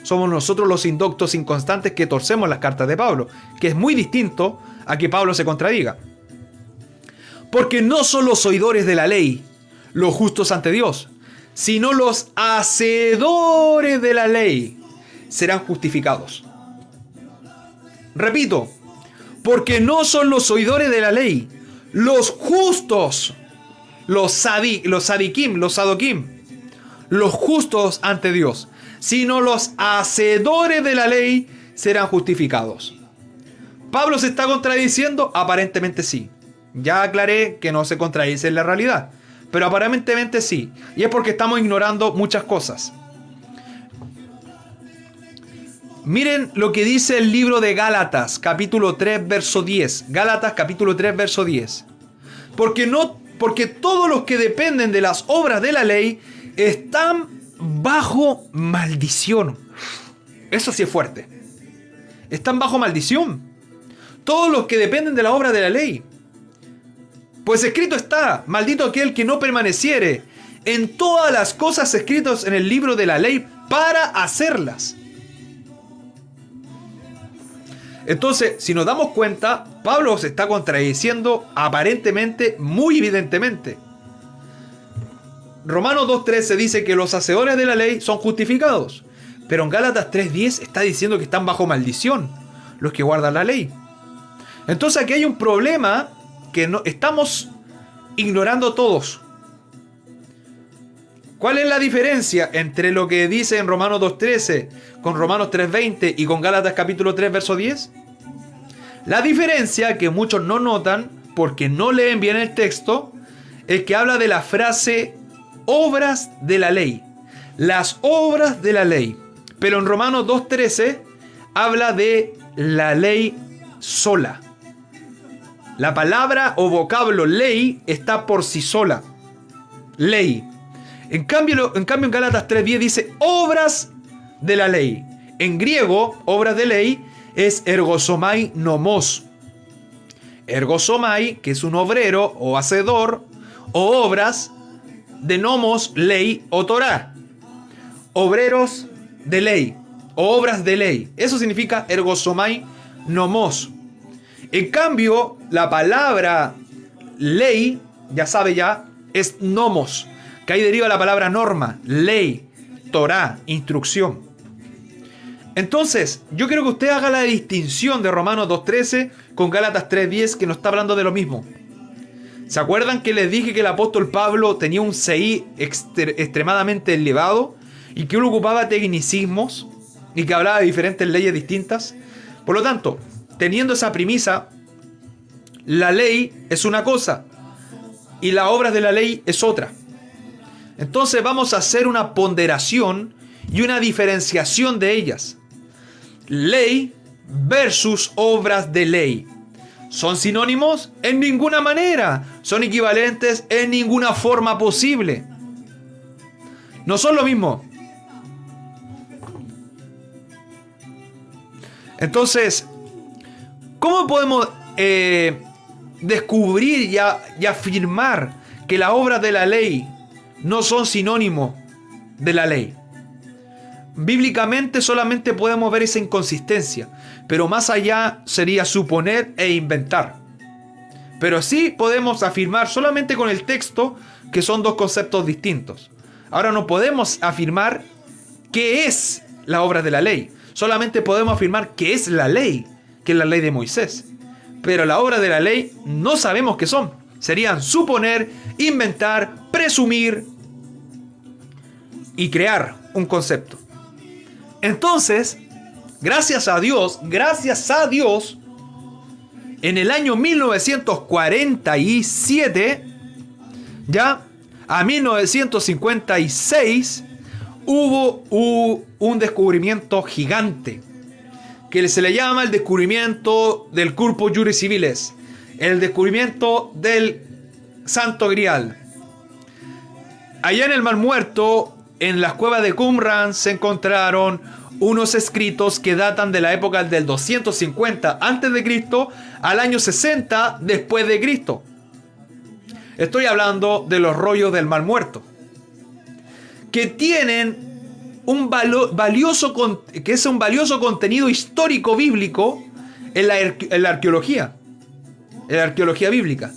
[SPEAKER 1] Somos nosotros los indoctos inconstantes que torcemos las cartas de Pablo, que es muy distinto a que Pablo se contradiga. Porque no son los oidores de la ley los justos ante Dios, sino los hacedores de la ley serán justificados. Repito, porque no son los oidores de la ley los justos, los sadoquim, los justos ante Dios, sino los hacedores de la ley serán justificados. ¿Pablo se está contradiciendo? Aparentemente sí. Ya aclaré que no se contradice en la realidad, pero aparentemente sí. Y es porque estamos ignorando muchas cosas. Miren lo que dice el libro de Gálatas, capítulo 3, verso 10. Gálatas, capítulo 3, verso 10. Porque todos los que dependen de las obras de la ley están bajo maldición. Eso sí es fuerte. Están bajo maldición. Todos los que dependen de la obra de la ley. Pues escrito está, maldito aquel que no permaneciere en todas las cosas escritas en el libro de la ley para hacerlas. Entonces, si nos damos cuenta, Pablo se está contradiciendo aparentemente, muy evidentemente. Romanos 2.13 dice que los hacedores de la ley son justificados, pero en Gálatas 3.10 está diciendo que están bajo maldición los que guardan la ley. Entonces aquí hay un problema que estamos ignorando todos. ¿Cuál es la diferencia entre lo que dice en Romanos 2.13 con Romanos 3.20 y con Gálatas capítulo 3 verso 10? La diferencia que muchos no notan porque no leen bien el texto es que habla de la frase obras de la ley. Las obras de la ley. Pero en Romanos 2.13 habla de la ley sola. La palabra o vocablo ley está por sí sola. Ley. En cambio en Gálatas 3.10 dice obras de la ley. En griego, obras de ley es ergosomai nomos. Ergosomai, que es un obrero o hacedor, o obras de nomos, ley o Torah. Obreros de ley, o obras de ley. Eso significa ergosomai nomos. En cambio, la palabra ley, ya sabe ya, es nomos. Que ahí deriva la palabra norma, ley, Torah, instrucción. Entonces, yo quiero que usted haga la distinción de Romanos 2.13 con Gálatas 3.10, que nos está hablando de lo mismo. ¿Se acuerdan que les dije que el apóstol Pablo tenía un CI extremadamente elevado y que él ocupaba tecnicismos y que hablaba de diferentes leyes distintas? Por lo tanto, teniendo esa premisa, la ley es una cosa y las obras de la ley es otra. Entonces vamos a hacer una ponderación y una diferenciación de ellas. Ley versus obras de ley. ¿Son sinónimos? En ninguna manera. ¿Son equivalentes? En ninguna forma posible. No son lo mismo. Entonces, ¿cómo podemos descubrir y afirmar que las obras de la ley no son sinónimos de la ley? Bíblicamente solamente podemos ver esa inconsistencia, pero más allá sería suponer e inventar. Pero sí podemos afirmar solamente con el texto que son dos conceptos distintos. Ahora no podemos afirmar qué es la obra de la ley. Solamente podemos afirmar qué es la ley, que es la ley de Moisés. Pero la obra de la ley no sabemos qué son. Serían suponer, inventar, presumir y crear un concepto. Entonces, gracias a Dios, en el año 1947, ya a 1956, hubo un descubrimiento gigante que se le llama el descubrimiento del Corpus Juris Civilis, el descubrimiento del Santo Grial. Allá en el Mar Muerto, en las cuevas de Qumran, se encontraron unos escritos que datan de la época del 250 a.C. al año 60 después de Cristo. Estoy hablando de los rollos del Mar Muerto, que tienen un valioso contenido histórico bíblico en la arqueología bíblica.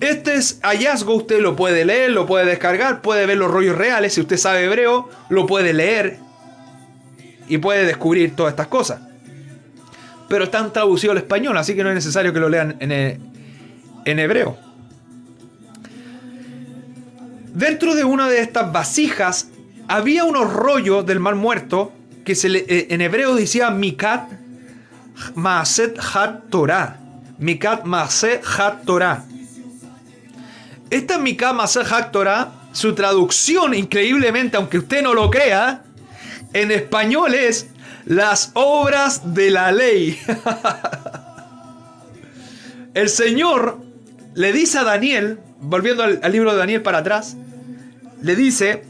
[SPEAKER 1] Este hallazgo usted lo puede leer, lo puede descargar, puede ver los rollos reales. Si usted sabe hebreo, lo puede leer y puede descubrir todas estas cosas. Pero están traducidos al español, así que no es necesario que lo lean en hebreo. Dentro de una de estas vasijas había unos rollos del Mar Muerto que en hebreo decía Mikat Maaset Hat Torah. Mikat Maaset Hat Torah. Esta Mikat Maaset Hat Torah, su traducción, increíblemente, aunque usted no lo crea, en español es las obras de la ley. El Señor le dice a Daniel, volviendo al libro de Daniel para atrás, le dice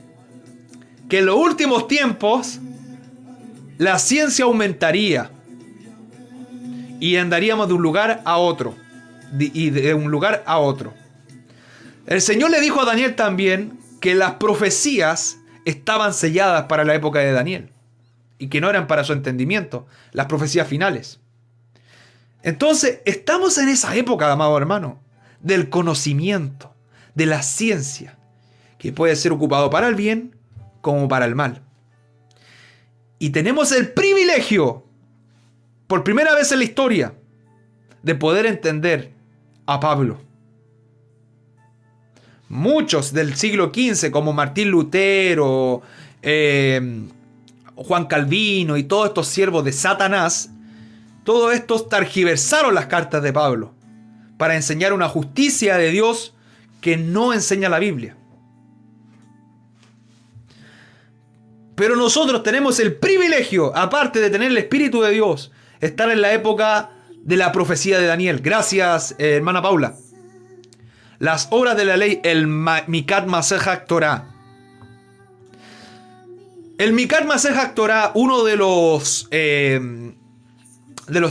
[SPEAKER 1] que en los últimos tiempos la ciencia aumentaría y andaríamos de un lugar a otro, de un lugar a otro. El Señor le dijo a Daniel también que las profecías estaban selladas para la época de Daniel y que no eran para su entendimiento, las profecías finales. Entonces, estamos en esa época, amado hermano, del conocimiento, de la ciencia, que puede ser ocupado para el bien como para el mal. Y tenemos el privilegio, por primera vez en la historia, de poder entender a Pablo. Muchos del siglo XV, como Martín Lutero, Juan Calvino y todos estos siervos de Satanás, todos estos tergiversaron las cartas de Pablo para enseñar una justicia de Dios que no enseña la Biblia. Pero nosotros tenemos el privilegio, aparte de tener el Espíritu de Dios, estar en la época de la profecía de Daniel. Gracias, hermana Paula. Las obras de la ley, el Mikat Maaset Torah. El Mikat Maaset Torah, uno de los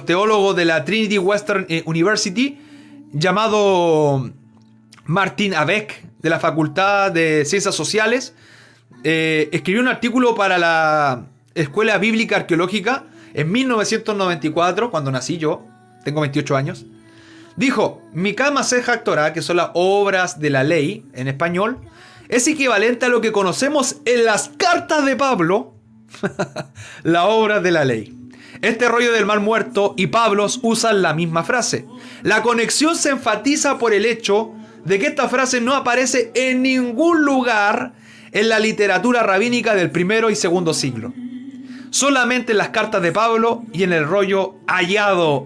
[SPEAKER 1] teólogos de la Trinity Western University, llamado Martin Avec, de la Facultad de Ciencias Sociales, escribió un artículo para la Escuela Bíblica Arqueológica en 1994, cuando nací yo, tengo 28 años. Dijo, Mikat Maaset Torah, que son las obras de la ley en español, es equivalente a lo que conocemos en las cartas de Pablo, la obra de la ley. Este rollo del Mar Muerto y Pablo usan la misma frase. La conexión se enfatiza por el hecho de que esta frase no aparece en ningún lugar en la literatura rabínica del primero y segundo siglo. Solamente en las cartas de Pablo y en el rollo hallado.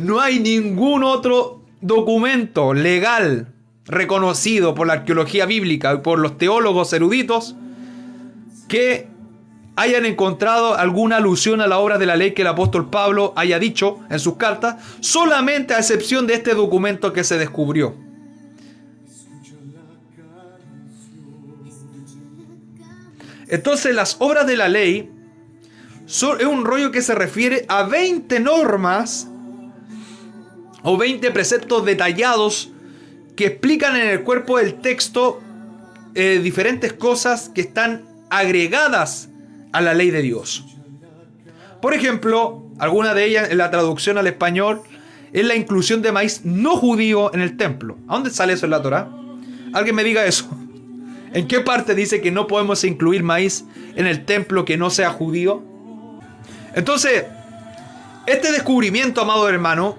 [SPEAKER 1] No hay ningún otro documento legal reconocido por la arqueología bíblica y por los teólogos eruditos que hayan encontrado alguna alusión a la obra de la ley que el apóstol Pablo haya dicho en sus cartas, solamente a excepción de este documento que se descubrió. Entonces, las obras de la ley es un rollo que se refiere a 20 normas o 20 preceptos detallados que explican en el cuerpo del texto diferentes cosas que están agregadas a la ley de Dios. Por ejemplo, alguna de ellas en la traducción al español es la inclusión de maíz no judío en el templo. ¿A dónde sale eso en la Torá? Alguien me diga eso. ¿En qué parte dice que no podemos incluir maíz en el templo que no sea judío? Entonces, este descubrimiento, amado hermano,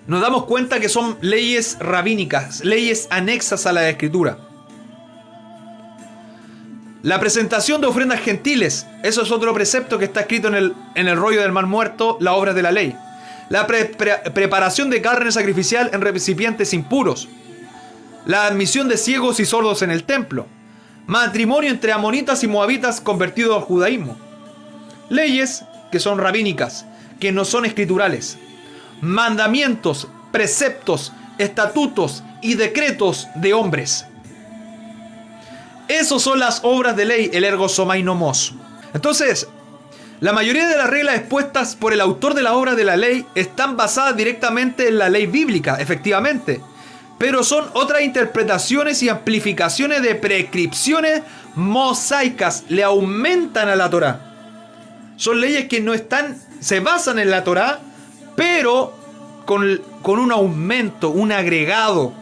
[SPEAKER 1] nos damos cuenta que son leyes rabínicas, leyes anexas a la Escritura. La presentación de ofrendas gentiles, eso es otro precepto que está escrito en el rollo del Mar Muerto, las obras de la ley. La preparación de carne sacrificial en recipientes impuros. La admisión de ciegos y sordos en el templo. Matrimonio entre amonitas y moabitas convertidos al judaísmo. Leyes que son rabínicas, que no son escriturales. Mandamientos, preceptos, estatutos y decretos de hombres. Esas son las obras de ley, el ergo somai nomos. Entonces, la mayoría de las reglas expuestas por el autor de la obra de la ley están basadas directamente en la ley bíblica, efectivamente. Pero son otras interpretaciones y amplificaciones de prescripciones mosaicas. Le aumentan a la Torá. Son leyes que no están, se basan en la Torá, pero con un aumento, un agregado.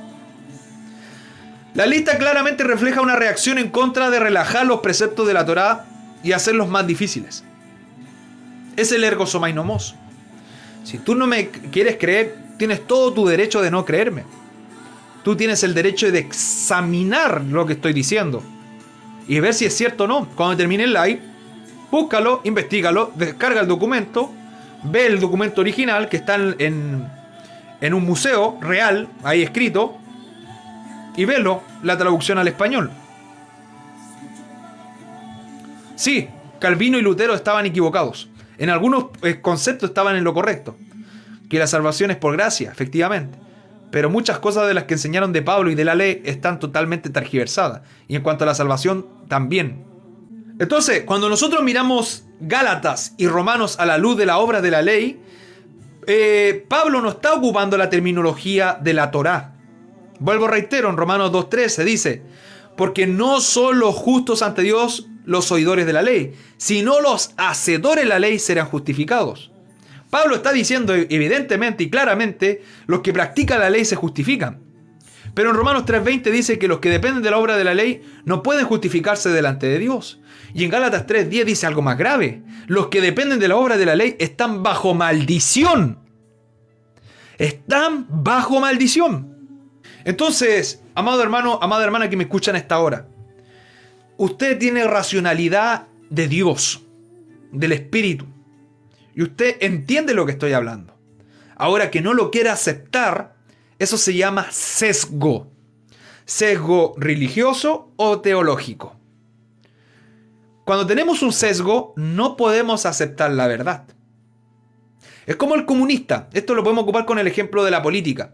[SPEAKER 1] La lista claramente refleja una reacción en contra de relajar los preceptos de la Torá y hacerlos más difíciles. Es el ergo somai nomos. Si tú no me quieres creer, tienes todo tu derecho de no creerme. Tú tienes el derecho de examinar lo que estoy diciendo y ver si es cierto o no. Cuando termine el live, búscalo, investígalo, descarga el documento, ve el documento original que está en un museo real, ahí escrito, y velo, la traducción al español. Sí, Calvino y Lutero estaban equivocados. En algunos conceptos estaban en lo correcto. Que la salvación es por gracia, efectivamente. Pero muchas cosas de las que enseñaron de Pablo y de la ley están totalmente tergiversadas. Y en cuanto a la salvación, también. Entonces, cuando nosotros miramos Gálatas y Romanos a la luz de la obra de la ley, Pablo no está ocupando la terminología de la Torá. Vuelvo, reitero, en Romanos 2.13 dice: porque no son los justos ante Dios los oidores de la ley, sino los hacedores de la ley serán justificados. Pablo está diciendo evidentemente y claramente: los que practican la ley se justifican. Pero en Romanos 3.20 dice que los que dependen de la obra de la ley no pueden justificarse delante de Dios. Y en Gálatas 3.10 dice algo más grave: los que dependen de la obra de la ley están bajo maldición. Están bajo maldición. Entonces, amado hermano, amada hermana que me escuchan a esta hora, usted tiene racionalidad de Dios, del Espíritu, y usted entiende lo que estoy hablando. Ahora, que no lo quiera aceptar, eso se llama sesgo. Sesgo religioso o teológico. Cuando tenemos un sesgo, no podemos aceptar la verdad. Es como el comunista. Esto lo podemos ocupar con el ejemplo de la política.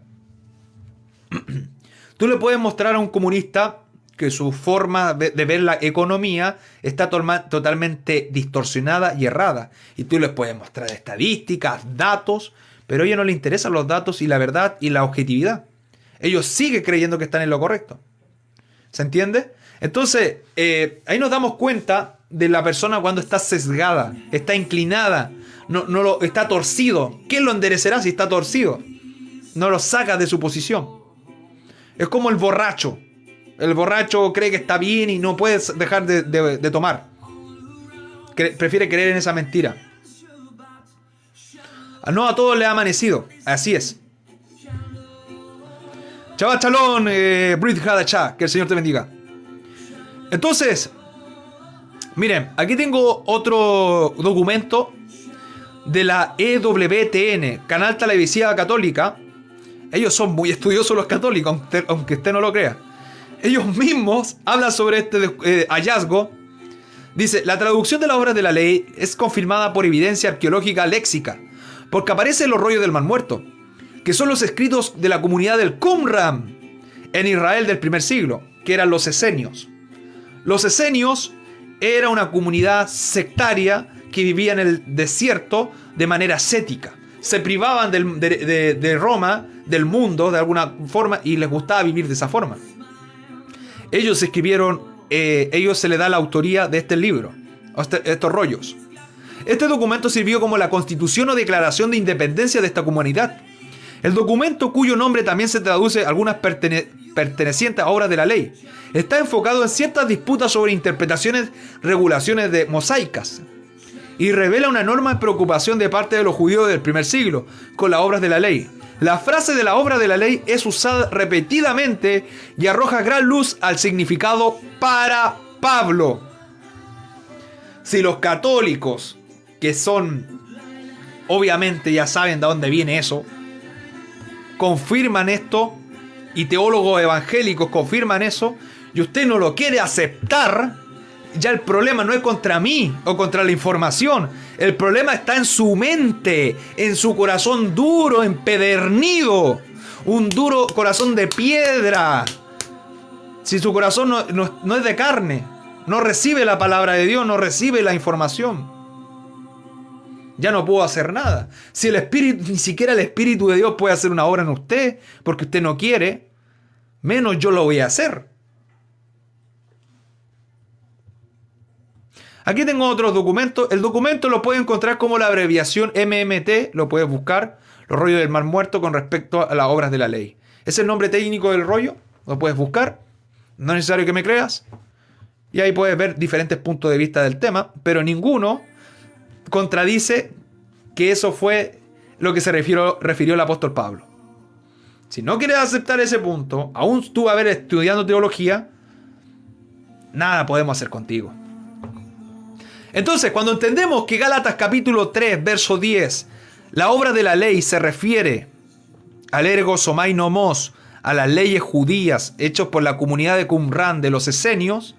[SPEAKER 1] Tú le puedes mostrar a un comunista que su forma de ver la economía está totalmente distorsionada y errada. Y tú les puedes mostrar estadísticas, datos, pero a ellos no les interesan los datos y la verdad y la objetividad. Ellos siguen creyendo que están en lo correcto. ¿Se entiende? Entonces, ahí nos damos cuenta de la persona cuando está sesgada, está inclinada, está torcido. ¿Quién lo enderecerá si está torcido? No lo saca de su posición. Es como el borracho. El borracho cree que está bien y no puede dejar de tomar. Prefiere creer en esa mentira. No a todos le ha amanecido. Así es. Chava Chalón, Brit Hadacha, que el Señor te bendiga. Entonces, miren, aquí tengo otro documento de la EWTN, Canal Televisiva Católica. Ellos son muy estudiosos los católicos, aunque usted no lo crea. Ellos mismos hablan sobre este hallazgo. Dice: la traducción de las obras de la ley es confirmada por evidencia arqueológica léxica, porque aparece en los rollos del Mar Muerto, que son los escritos de la comunidad del Qumran en Israel del primer siglo, que eran los esenios. Los esenios era una comunidad sectaria que vivía en el desierto de manera ascética. Se privaban de Roma, del mundo, de alguna forma, y les gustaba vivir de esa forma. Ellos escribieron, ellos se le da la autoría de este libro, estos rollos. Este documento sirvió como la constitución o declaración de independencia de esta comunidad, El documento, cuyo nombre también se traduce algunas pertenecientes a obras de la ley, está enfocado en ciertas disputas sobre interpretaciones, regulaciones de mosaicas, y revela una enorme preocupación de parte de los judíos del primer siglo con las obras de la ley. La frase de la obra de la ley es usada repetidamente y arroja gran luz al significado para Pablo. Si los católicos, que son, obviamente ya saben de dónde viene eso, confirman esto, y teólogos evangélicos confirman eso, y usted no lo quiere aceptar, ya el problema no es contra mí o contra la información. El problema está en su mente, en su corazón duro, empedernido. Un duro corazón de piedra. Si su corazón no es de carne, no recibe la palabra de Dios, no recibe la información, ya no puedo hacer nada. Si el Espíritu, ni siquiera el Espíritu de Dios puede hacer una obra en usted, porque usted no quiere, menos yo lo voy a hacer. Aquí tengo otros documentos. El documento lo puedes encontrar como la abreviación MMT, lo puedes buscar, los rollos del Mar Muerto con respecto a las obras de la ley. Es el nombre técnico del rollo, lo puedes buscar, no es necesario que me creas, y ahí puedes ver diferentes puntos de vista del tema, pero ninguno contradice que eso fue lo que se refirió el apóstol Pablo. Si no quieres aceptar ese punto, aún tú haber estudiando teología, nada podemos hacer contigo. Entonces, cuando entendemos que Gálatas capítulo 3, verso 10, la obra de la ley se refiere al ergo somai nomos, a las leyes judías hechos por la comunidad de Qumran de los esenios,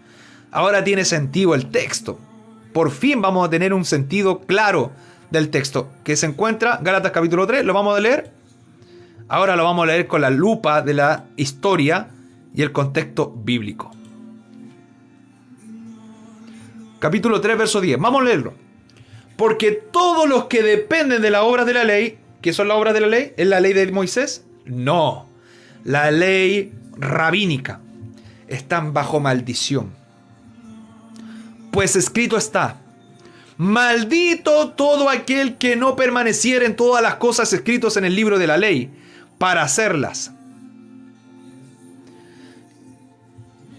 [SPEAKER 1] ahora tiene sentido el texto. Por fin vamos a tener un sentido claro del texto que se encuentra, Gálatas capítulo 3, lo vamos a leer. Ahora lo vamos a leer con la lupa de la historia y el contexto bíblico. Capítulo 3, verso 10. Vamos a leerlo. Porque todos los que dependen de las obras de la ley, ¿qué son las obras de la ley? ¿Es la ley de Moisés? No. La ley rabínica. Están bajo maldición. Pues escrito está: maldito todo aquel que no permaneciera en todas las cosas escritas en el libro de la ley, para hacerlas.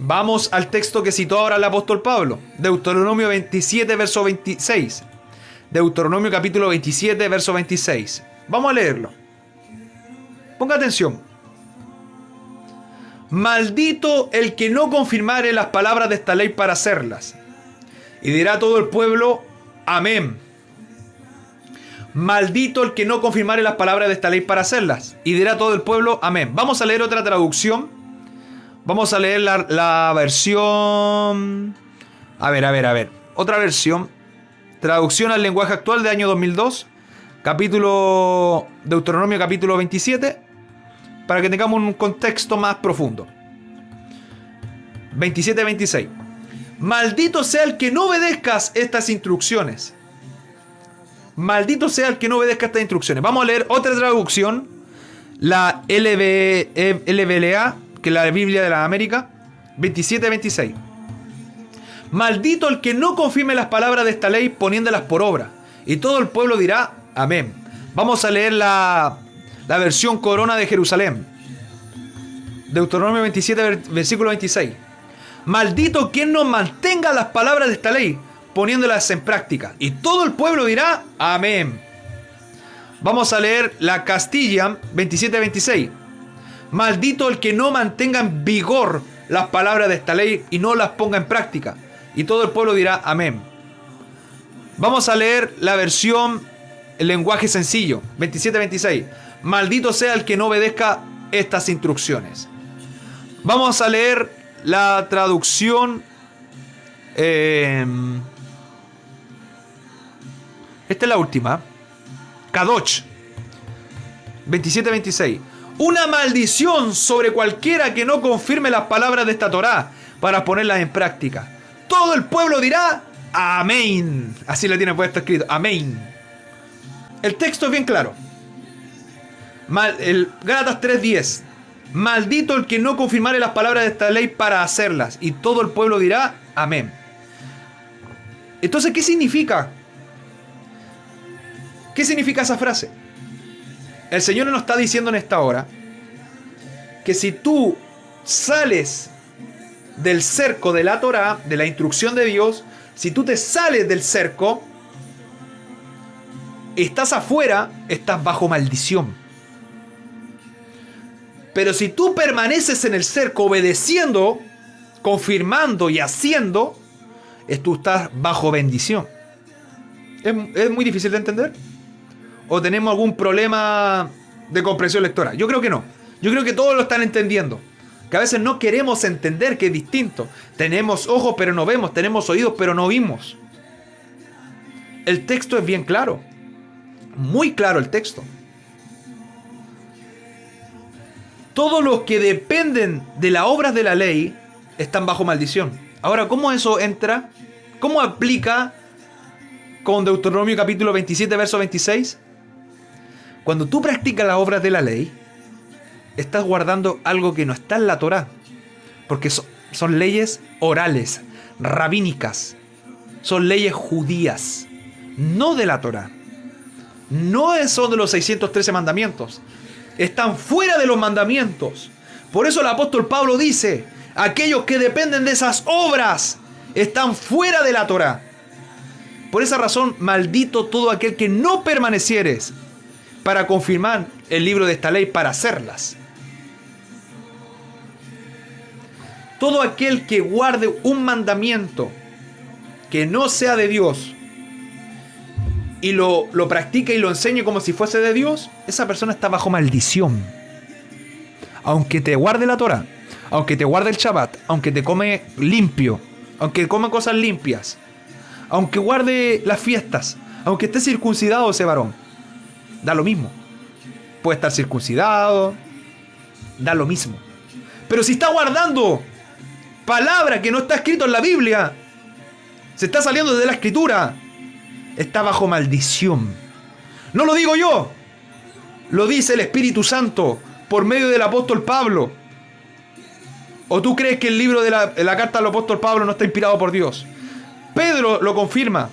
[SPEAKER 1] Vamos al texto que citó ahora el apóstol Pablo. Deuteronomio 27, verso 26. Deuteronomio capítulo 27, verso 26. Vamos a leerlo. Ponga atención. Maldito el que no confirmare las palabras de esta ley para hacerlas. Y dirá todo el pueblo, amén. Maldito el que no confirmare las palabras de esta ley para hacerlas. Y dirá todo el pueblo, amén. Vamos a leer otra traducción. Vamos a leer la versión... A ver. Otra versión. Traducción al lenguaje actual de año 2002. Deuteronomio capítulo 27. Para que tengamos un contexto más profundo. 27-26. Maldito sea el que no obedezcas estas instrucciones. Maldito sea el que no obedezca estas instrucciones. Vamos a leer otra traducción. La LBLA, que es la Biblia de la América. 27-26. Maldito el que no confirme las palabras de esta ley poniéndolas por obra. Y todo el pueblo dirá, amén. Vamos a leer la versión Corona de Jerusalén. Deuteronomio 27, versículo 26. Maldito quien no mantenga las palabras de esta ley, poniéndolas en práctica. Y todo el pueblo dirá, amén. Vamos a leer la Castilla 27-26. Maldito el que no mantenga en vigor las palabras de esta ley y no las ponga en práctica. Y todo el pueblo dirá, amén. Vamos a leer la versión, el lenguaje sencillo, 27-26. Maldito sea el que no obedezca estas instrucciones. Vamos a leer la traducción. Esta es la última. Kadosh 27-26. Una maldición sobre cualquiera que no confirme las palabras de esta Torá para ponerlas en práctica. Todo el pueblo dirá amén. Así le tiene puesto escrito, amén. El texto es bien claro. Gálatas 3:10. Maldito el que no confirmare las palabras de esta ley para hacerlas. Y todo el pueblo dirá amén. Entonces, ¿qué significa? ¿Qué significa esa frase? El Señor nos está diciendo en esta hora que si tú sales del cerco de la Torá, de la instrucción de Dios, si tú te sales del cerco, estás afuera, estás bajo maldición. Pero si tú permaneces en el cerco obedeciendo, confirmando y haciendo, tú estás bajo bendición. ¿Es muy difícil de entender? ¿O tenemos algún problema de comprensión lectora? Yo creo que no. Yo creo que todos lo están entendiendo. Que a veces no queremos entender que es distinto. Tenemos ojos pero no vemos. Tenemos oídos pero no oímos. El texto es bien claro. Muy claro el texto. Todos los que dependen de las obras de la ley están bajo maldición. Ahora, ¿cómo eso entra? ¿Cómo aplica con Deuteronomio capítulo 27, verso 26? Cuando tú practicas las obras de la ley, estás guardando algo que no está en la Torá. Porque son leyes orales, rabínicas. Son leyes judías, no de la Torá. No son de los 613 mandamientos. Están fuera de los mandamientos. Por eso el apóstol Pablo dice, aquellos que dependen de esas obras están fuera de la Torá. Por esa razón, maldito todo aquel que no permanecieres para confirmar el libro de esta ley, para hacerlas. Todo aquel que guarde un mandamiento que no sea de Dios y lo practique y lo enseñe como si fuese de Dios, esa persona está bajo maldición. Aunque te guarde la Torá, aunque te guarde el Shabbat, aunque te come limpio, aunque come cosas limpias, aunque guarde las fiestas, aunque esté circuncidado ese varón, da lo mismo. Puede estar circuncidado, da lo mismo. Pero si está guardando palabra que no está escrito en la Biblia, se está saliendo de la escritura, está bajo maldición. No lo digo yo, lo dice el Espíritu Santo por medio del apóstol Pablo. ¿O tú crees que el libro de la carta del apóstol Pablo no está inspirado por Dios? Pedro lo confirma,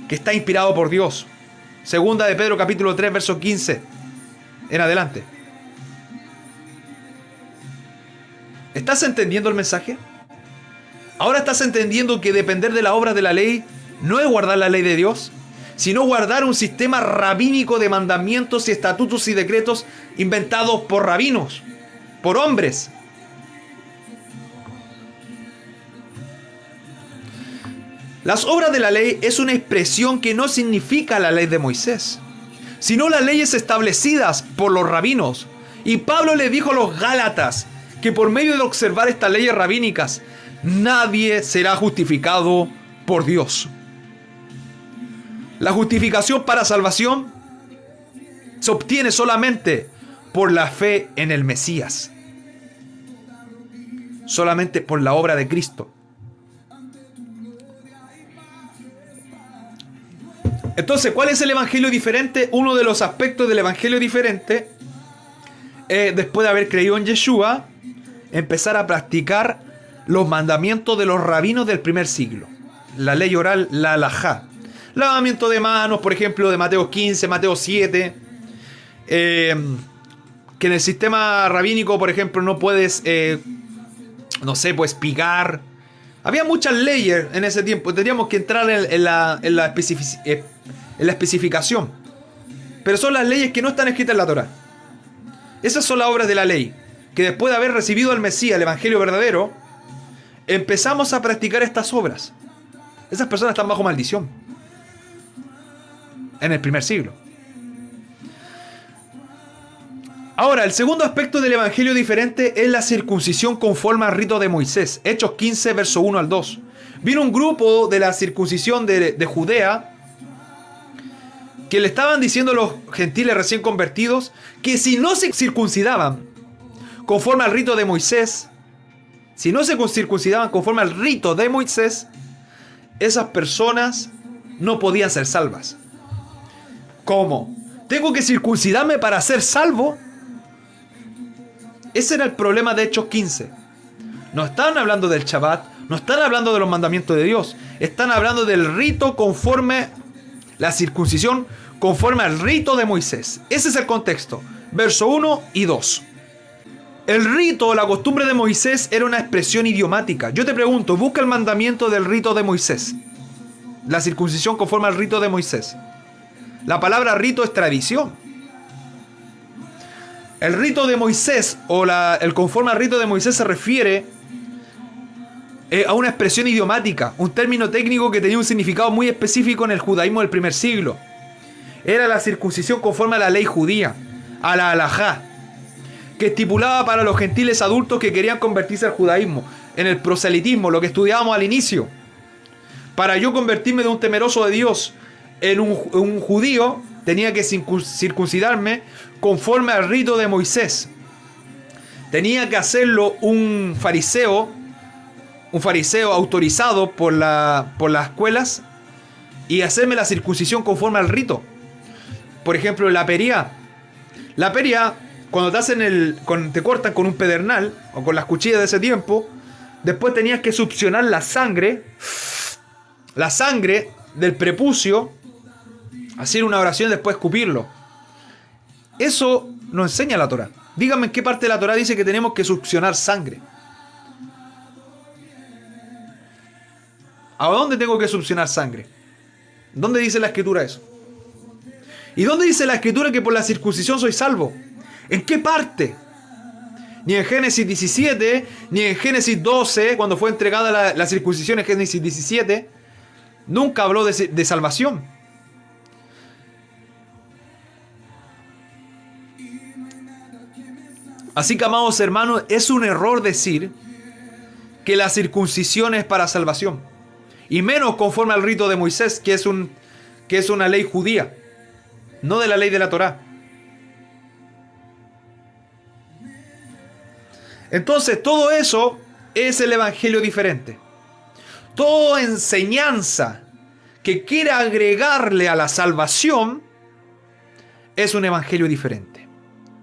[SPEAKER 1] que está inspirado por Dios. Segunda de Pedro capítulo 3 verso 15 en adelante. ¿Estás entendiendo el mensaje? ¿Ahora estás entendiendo que depender de las obras de la ley no es guardar la ley de Dios, sino guardar un sistema rabínico de mandamientos y estatutos y decretos inventados por rabinos, por hombres? Las obras de la ley es una expresión que no significa la ley de Moisés, sino las leyes establecidas por los rabinos. Y Pablo le dijo a los Gálatas que por medio de observar estas leyes rabínicas, nadie será justificado por Dios. La justificación para salvación se obtiene solamente por la fe en el Mesías. Solamente por la obra de Cristo. Entonces, ¿cuál es el evangelio diferente? Uno de los aspectos del evangelio diferente es, después de haber creído en Yeshua, empezar a practicar los mandamientos de los rabinos del primer siglo. La ley oral, la halajá. Lavamiento de manos, por ejemplo, de Mateo 15, Mateo 7. Que en el sistema rabínico, por ejemplo, no puedes, no sé, pues picar. Había muchas leyes en ese tiempo. Tendríamos que entrar en la especificación. Pero son las leyes que no están escritas en la Torá. Esas son las obras de la ley. Que después de haber recibido al Mesías, el Evangelio verdadero, empezamos a practicar estas obras. Esas personas están bajo maldición. En el primer siglo. Ahora, el segundo aspecto del evangelio diferente es la circuncisión conforme al rito de Moisés. Hechos 15, verso 1 al 2. Vino un grupo de la circuncisión de Judea que le estaban diciendo a los gentiles recién convertidos que si no se circuncidaban conforme al rito de Moisés, si no se circuncidaban conforme al rito de Moisés, esas personas no podían ser salvas. ¿Cómo? ¿Tengo que circuncidarme para ser salvo? Ese era el problema de Hechos 15. No están hablando del Shabbat, no están hablando de los mandamientos de Dios, están hablando del rito conforme, la circuncisión conforme al rito de Moisés. Ese es el contexto. Verso 1 y 2. El rito, la costumbre de Moisés era una expresión idiomática. Yo te pregunto, busca el mandamiento del rito de Moisés. La circuncisión conforme al rito de Moisés. La palabra rito es tradición. El rito de Moisés o el conforme al rito de Moisés se refiere a una expresión idiomática, un término técnico que tenía un significado muy específico en el judaísmo del primer siglo. Era la circuncisión conforme a la ley judía, a la halajá, que estipulaba para los gentiles adultos que querían convertirse al judaísmo, en el proselitismo, lo que estudiábamos al inicio. Para yo convertirme de un temeroso de Dios en un judío, tenía que circuncidarme conforme al rito de Moisés. Tenía que hacerlo un fariseo autorizado por las escuelas, y hacerme la circuncisión conforme al rito. Por ejemplo, la pería. La pería, cuando te cortan con un pedernal o con las cuchillas de ese tiempo, después tenías que succionar la sangre del prepucio, hacer una oración y después escupirlo. Eso nos enseña la Torá. Díganme en qué parte de la Torá dice que tenemos que succionar sangre. ¿A dónde tengo que succionar sangre? ¿Dónde dice la Escritura eso? ¿Y dónde dice la Escritura que por la circuncisión soy salvo? ¿En qué parte? Ni en Génesis 17, ni en Génesis 12, cuando fue entregada la circuncisión en Génesis 17, nunca habló de salvación. Así que, amados hermanos, es un error decir que la circuncisión es para salvación. Y menos conforme al rito de Moisés, que es una ley judía, no de la ley de la Torá. Entonces, todo eso es el evangelio diferente. Toda enseñanza que quiera agregarle a la salvación es un evangelio diferente.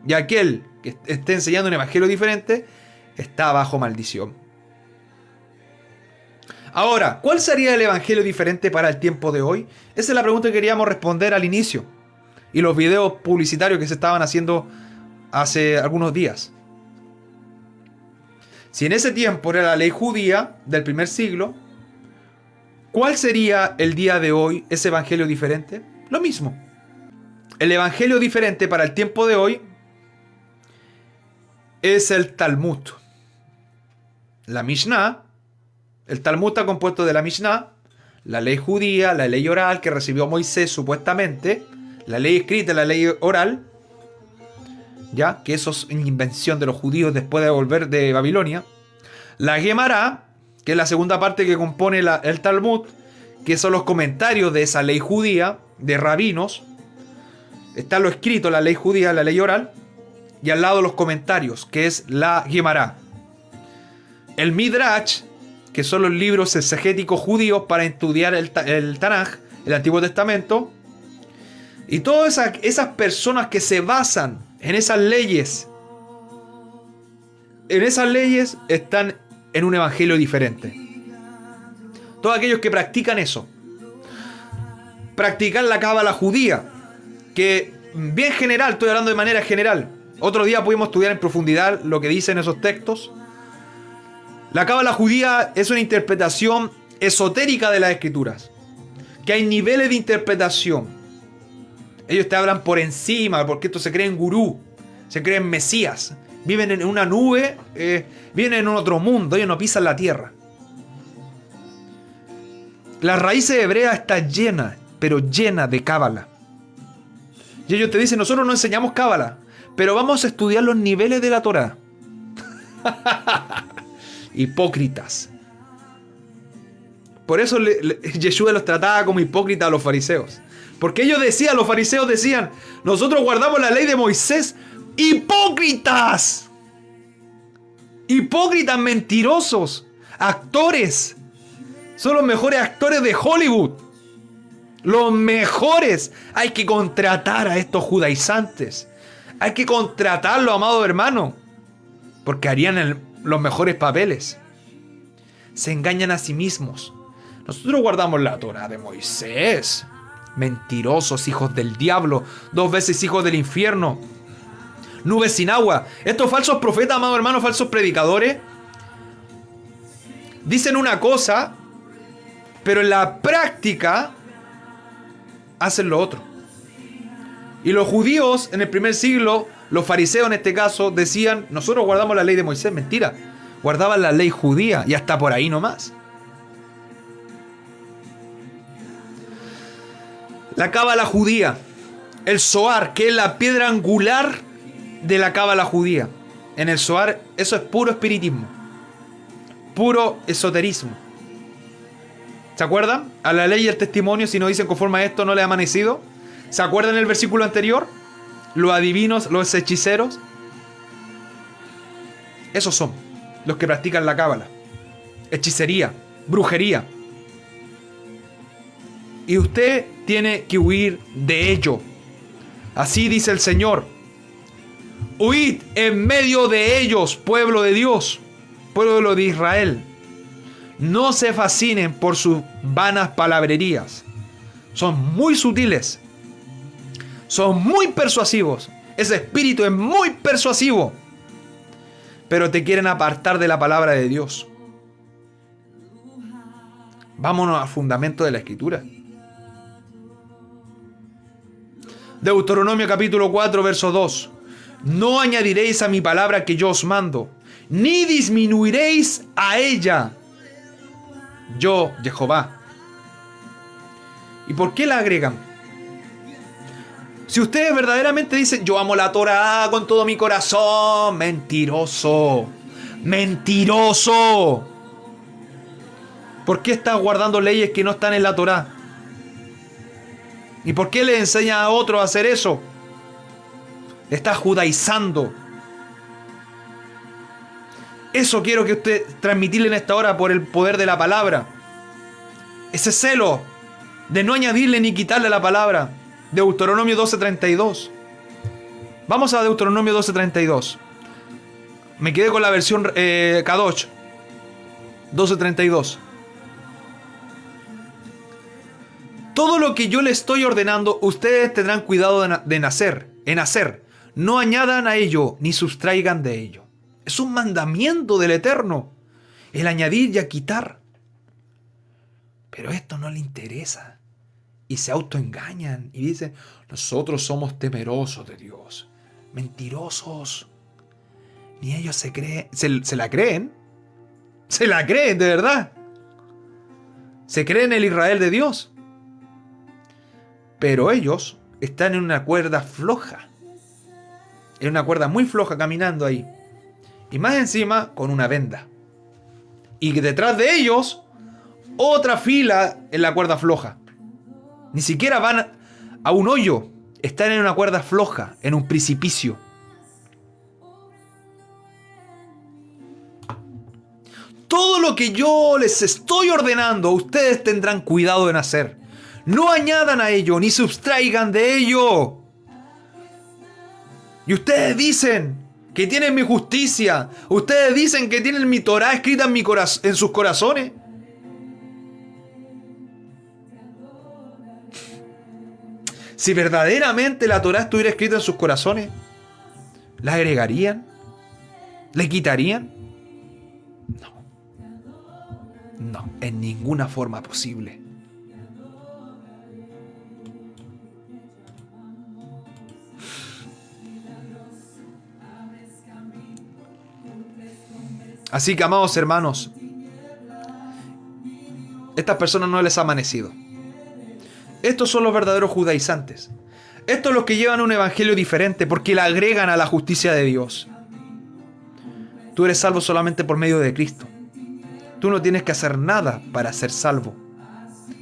[SPEAKER 1] Y aquel que esté enseñando un evangelio diferente está bajo maldición. Ahora, ¿cuál sería el evangelio diferente para el tiempo de hoy? Esa es la pregunta que queríamos responder al inicio. Y los videos publicitarios que se estaban haciendo hace algunos días. Si en ese tiempo era la ley judía del primer siglo, ¿cuál sería el día de hoy ese evangelio diferente? Lo mismo. El evangelio diferente para el tiempo de hoy es el Talmud. La Mishnah. El Talmud está compuesto de la Mishnah, la ley judía, la ley oral que recibió Moisés supuestamente, la ley escrita, la ley oral, ya que eso es una invención de los judíos después de volver de Babilonia. La Gemara, que es la segunda parte que compone el Talmud, que son los comentarios de esa ley judía, de rabinos. Está lo escrito, la ley judía, la ley oral, y al lado los comentarios, que es la Gemara. El Midrash, que son los libros exegéticos judíos para estudiar el Tanaj, el Antiguo Testamento. Y todas esas personas que se basan en esas leyes están en un evangelio diferente. Todos aquellos que practican eso, practican la cábala judía, que bien general, estoy hablando de manera general. Otro día pudimos estudiar en profundidad lo que dicen esos textos. La cábala judía es una interpretación esotérica de las escrituras, que hay niveles de interpretación. Ellos te hablan por encima, porque estos se creen gurú, se creen mesías, viven en una nube, viven en otro mundo, ellos no pisan la tierra. Las raíces hebreas están llenas, pero llenas de cábala. Y ellos te dicen, nosotros no enseñamos cábala, pero vamos a estudiar los niveles de la Torá. Hipócritas. Por eso Yeshua los trataba como hipócritas a los fariseos. Porque los fariseos decían, nosotros guardamos la ley de Moisés. ¡Hipócritas! Hipócritas, mentirosos, actores. Son los mejores actores de Hollywood. Los mejores. Hay que contratar a estos judaizantes. Hay que contratarlos, amado hermano. Porque harían los mejores papeles. Se engañan a sí mismos. Nosotros guardamos la Torá de Moisés. Mentirosos, hijos del diablo, 2 veces hijos del infierno. Nubes sin agua. Estos falsos profetas, amados hermanos, falsos predicadores, dicen una cosa, pero en la práctica hacen lo otro. Y los judíos en el primer siglo, los fariseos en este caso, decían: nosotros guardamos la ley de Moisés. Mentira, guardaban la ley judía y hasta por ahí nomás. La cábala judía, el Zohar, que es la piedra angular de la cábala judía. En el Zohar, eso es puro espiritismo, puro esoterismo. ¿Se acuerdan? A la ley y el testimonio, si no dicen conforme a esto, no le ha amanecido. ¿Se acuerdan el versículo anterior? Los adivinos, los hechiceros. Esos son los que practican la cábala, hechicería, brujería. Y usted tiene que huir de ello. Así dice el Señor: huid en medio de ellos, pueblo de Dios, pueblo de Israel. No se fascinen por sus vanas palabrerías. Son muy sutiles. Son muy persuasivos. Ese espíritu es muy persuasivo. Pero te quieren apartar de la palabra de Dios. Vámonos al fundamento de la Escritura. Deuteronomio capítulo 4, verso 2. No añadiréis a mi palabra que yo os mando, ni disminuiréis a ella. Yo, Jehová. ¿Y por qué la agregan? Si ustedes verdaderamente dicen: yo amo la Torá con todo mi corazón. Mentiroso. Mentiroso. ¿Por qué estás guardando leyes que no están en la Torá? ¿Y por qué le enseña a otros a hacer eso? Estás judaizando. Eso quiero que usted transmitirle en esta hora por el poder de la palabra. Ese celo de no añadirle ni quitarle la palabra. Deuteronomio 12:32. Vamos a Deuteronomio 12:32. Me quedé con la versión Kadosh. 12:32. Todo lo que yo le estoy ordenando, ustedes tendrán cuidado en hacer. No añadan a ello, ni sustraigan de ello. Es un mandamiento del Eterno, el añadir y a quitar. Pero esto no le interesa. Y se autoengañan y dicen: nosotros somos temerosos de Dios. Mentirosos. Ni ellos se la creen. Se la creen, de verdad. Se creen el Israel de Dios. Pero ellos están en una cuerda floja. En una cuerda muy floja caminando ahí. Y más encima con una venda. Y detrás de ellos otra fila en la cuerda floja. Ni siquiera van a un hoyo. Están en una cuerda floja, en un precipicio. Todo lo que yo les estoy ordenando, ustedes tendrán cuidado en hacer. No añadan a ello, ni sustraigan de ello. Y ustedes dicen que tienen mi justicia. Ustedes dicen que tienen mi Torá escrita en sus corazones. Si verdaderamente la Torá estuviera escrita en sus corazones, ¿la agregarían? ¿Le quitarían? No. No, en ninguna forma posible. Así que, amados hermanos, estas personas no les ha amanecido. Estos son los verdaderos judaizantes. Estos son los que llevan un evangelio diferente porque le agregan a la justicia de Dios. Tú eres salvo solamente por medio de Cristo. Tú no tienes que hacer nada para ser salvo.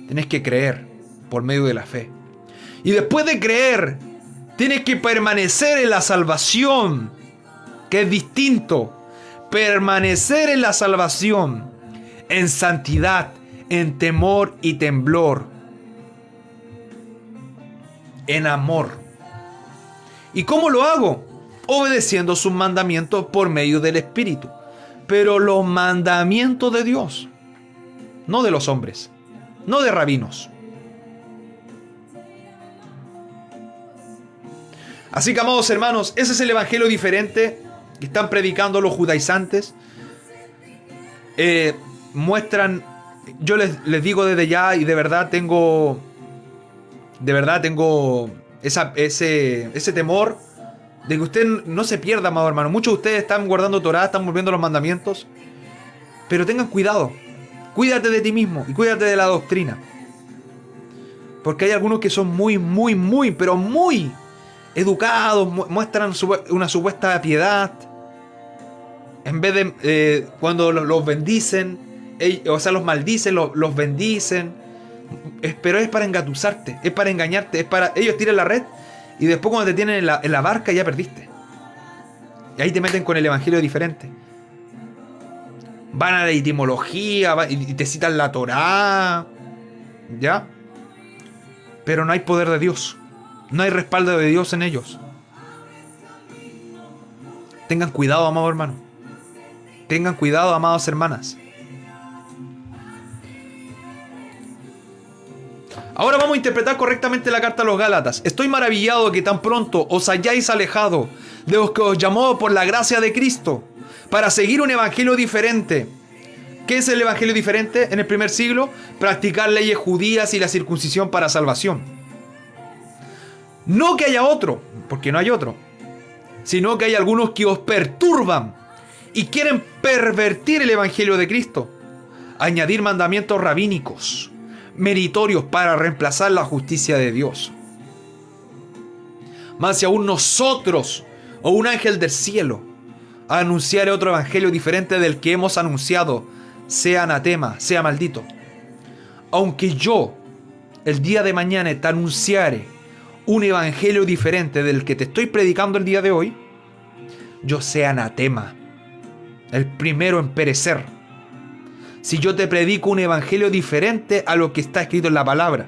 [SPEAKER 1] Tienes que creer por medio de la fe. Y después de creer, tienes que permanecer en la salvación, que es distinto. Permanecer en la salvación, en santidad, en temor y temblor, en amor. ¿Y cómo lo hago? Obedeciendo sus mandamientos por medio del Espíritu. Pero los mandamientos de Dios, no de los hombres, no de rabinos. Así que, amados hermanos, ese es el evangelio diferente que están predicando los judaizantes. Muestran, yo les digo desde ya, y de verdad tengo ese temor de que usted no se pierda, amado hermano. Muchos de ustedes están guardando Torá, están volviendo los mandamientos, pero tengan cuidado. Cuídate de ti mismo y cuídate de la doctrina. Porque hay algunos que son pero muy educados, muestran una supuesta piedad. En vez de cuando los bendicen, los maldicen, los bendicen. Pero es para engatusarte, es para engañarte, ellos tiran la red y después cuando te tienen en la barca ya perdiste. Y ahí te meten con el evangelio diferente. Van a la etimología y te citan la Torá, ¿ya? Pero no hay poder de Dios, no hay respaldo de Dios en ellos. Tengan cuidado, amado hermano. Tengan cuidado, amadas hermanas. Ahora vamos a interpretar correctamente la carta a los Gálatas. Estoy maravillado de que tan pronto os hayáis alejado de los que os llamó por la gracia de Cristo para seguir un evangelio diferente. ¿Qué es el evangelio diferente en el primer siglo? Practicar leyes judías y la circuncisión para salvación. No que haya otro, porque no hay otro, sino que hay algunos que os perturban y quieren pervertir el evangelio de Cristo, añadir mandamientos rabínicos meritorios para reemplazar la justicia de Dios. Más si aún nosotros o un ángel del cielo anunciare otro evangelio diferente del que hemos anunciado, sea anatema, sea maldito. Aunque yo el día de mañana te anunciare un evangelio diferente del que te estoy predicando el día de hoy, yo sea anatema, el primero en perecer. Si yo te predico un evangelio diferente a lo que está escrito en la palabra.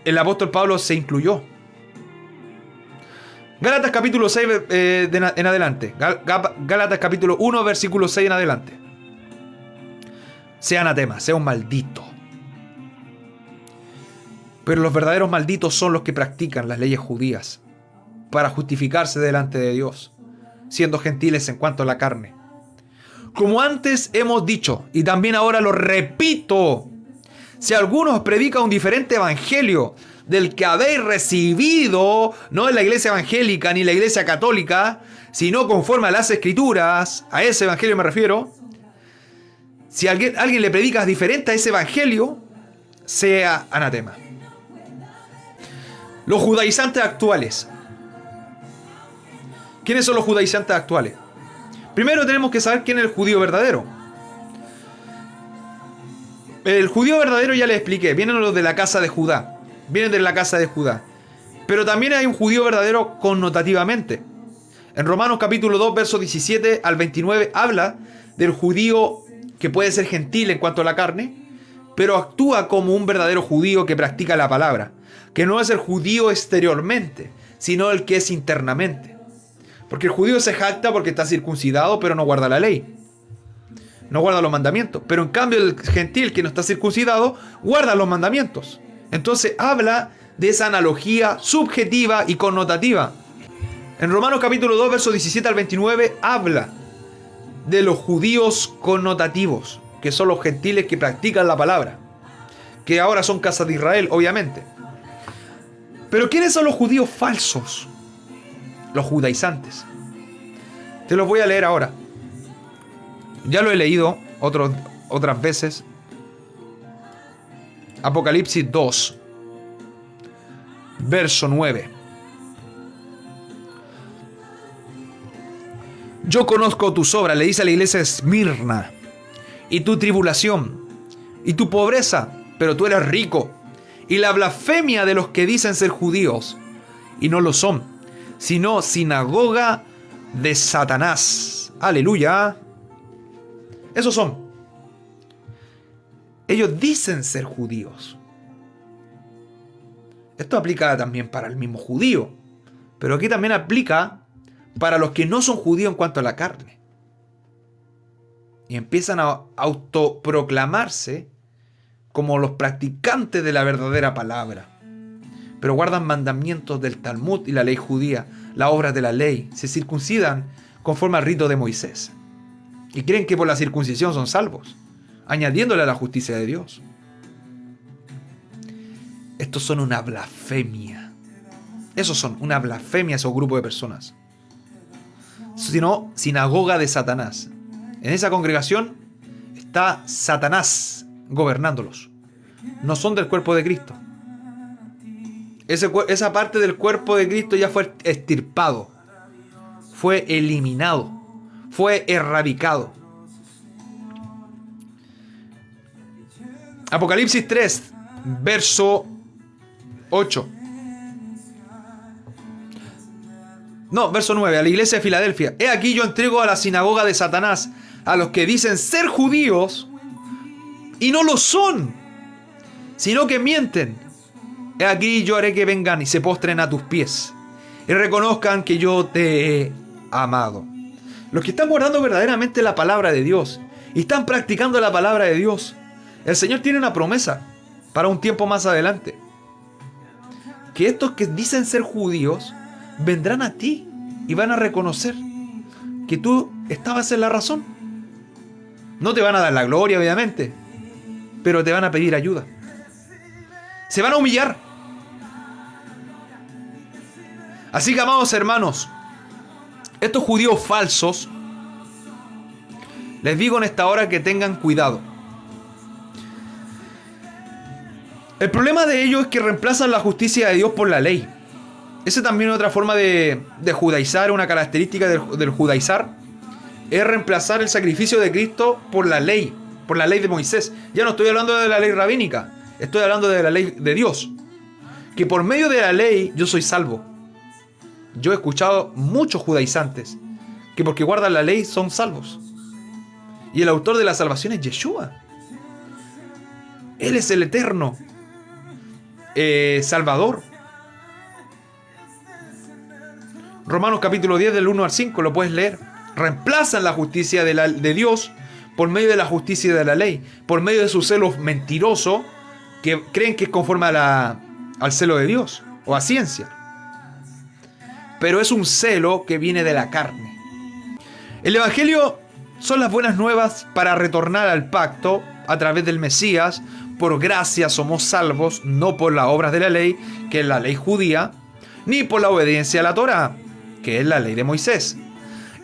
[SPEAKER 1] El apóstol Pablo se incluyó. Gálatas capítulo 6 en adelante. Gálatas capítulo 1 versículo 6 en adelante. Sea anatema, sea un maldito. Pero los verdaderos malditos son los que practican las leyes judías para justificarse delante de Dios, siendo gentiles en cuanto a la carne. Como antes hemos dicho, y también ahora lo repito, si alguno os predica un diferente evangelio del que habéis recibido, no en la iglesia evangélica ni la iglesia católica, sino conforme a las escrituras, a ese evangelio me refiero, si alguien le predica diferente a ese evangelio, sea anatema. Los judaizantes actuales. ¿Quiénes son los judaizantes actuales? Primero tenemos que saber quién es el judío verdadero. El judío verdadero ya les expliqué, vienen los de la casa de Judá. Vienen de la casa de Judá. Pero también hay un judío verdadero connotativamente. En Romanos capítulo 2, versos 17 al 29 habla del judío que puede ser gentil en cuanto a la carne, pero actúa como un verdadero judío que practica la palabra. Que no es el judío exteriormente, sino el que es internamente. Porque el judío se jacta porque está circuncidado, pero no guarda la ley. No guarda los mandamientos. Pero en cambio el gentil que no está circuncidado, guarda los mandamientos. Entonces habla de esa analogía subjetiva y connotativa. En Romanos capítulo 2, versos 17 al 29, habla de los judíos connotativos, que son los gentiles que practican la palabra. Que ahora son casa de Israel, obviamente. Pero ¿quiénes son los judíos falsos? Los judaizantes. Te los voy a leer ahora. Ya lo he leído otras veces. Apocalipsis 2, verso 9. Yo conozco tus obras, le dice a la iglesia de Esmirna, y tu tribulación, y tu pobreza, pero tú eres rico, y la blasfemia de los que dicen ser judíos, y no lo son, sino sinagoga de Satanás. Aleluya. Esos son. Ellos dicen ser judíos. Esto aplica también para el mismo judío, pero aquí también aplica para los que no son judíos en cuanto a la carne. Y empiezan a autoproclamarse como los practicantes de la verdadera palabra. pero guardan mandamientos del Talmud y la ley judía, las obras de la ley, se circuncidan conforme al rito de Moisés. Y creen que por la circuncisión son salvos, añadiéndole a la justicia de Dios. Estos son una blasfemia. Esos son una blasfemia, esos grupos de personas. Sino sinagoga de Satanás. En esa congregación está Satanás gobernándolos. No son del cuerpo de Cristo. Esa parte del cuerpo de Cristo ya fue extirpado, fue eliminado, fue erradicado. Apocalipsis 3, verso 8. No, verso 9. A la iglesia de Filadelfia: he aquí yo entrego a la sinagoga de Satanás a los que dicen ser judíos y no lo son, sino que mienten. He aquí yo haré que vengan y se postren a tus pies y reconozcan que yo te he amado. Los que están guardando verdaderamente la palabra de Dios y están practicando la palabra de Dios, el Señor tiene una promesa para un tiempo más adelante. Que estos que dicen ser judíos vendrán a ti y van a reconocer que tú estabas en la razón. No te van a dar la gloria, obviamente, pero te van a pedir ayuda. Se van a humillar. Así que, amados hermanos, estos judíos falsos, les digo en esta hora que tengan cuidado. El problema de ellos es que reemplazan la justicia de Dios por la ley. Esa también es otra forma de judaizar, una característica del judaizar, es reemplazar el sacrificio de Cristo por la ley de Moisés. Ya no estoy hablando de la ley rabínica, estoy hablando de la ley de Dios. Que por medio de la ley yo soy salvo. Yo he escuchado muchos judaizantes que porque guardan la ley son salvos. Y el autor de la salvación es Yeshua. Él es el eterno Salvador. Romanos capítulo 10 del 1 al 5, lo puedes leer. Reemplazan la justicia de Dios por medio de la justicia de la ley, por medio de su celo mentiroso que creen que es conforme al celo de Dios o a ciencia. Pero es un celo que viene de la carne. El Evangelio son las buenas nuevas para retornar al pacto a través del Mesías. Por gracia somos salvos, no por las obras de la ley, que es la ley judía, ni por la obediencia a la Torá, que es la ley de Moisés.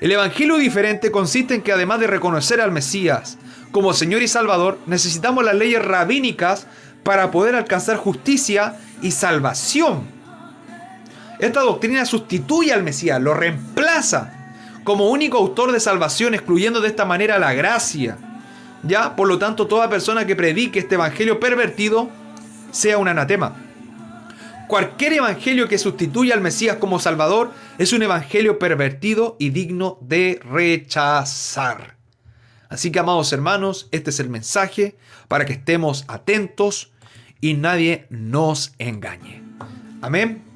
[SPEAKER 1] El Evangelio diferente consiste en que además de reconocer al Mesías como Señor y Salvador, necesitamos las leyes rabínicas para poder alcanzar justicia y salvación. Esta doctrina sustituye al Mesías, lo reemplaza como único autor de salvación, excluyendo de esta manera la gracia. Ya, por lo tanto, toda persona que predique este evangelio pervertido sea un anatema. Cualquier evangelio que sustituya al Mesías como Salvador es un evangelio pervertido y digno de rechazar. Así que, amados hermanos, este es el mensaje para que estemos atentos y nadie nos engañe. Amén.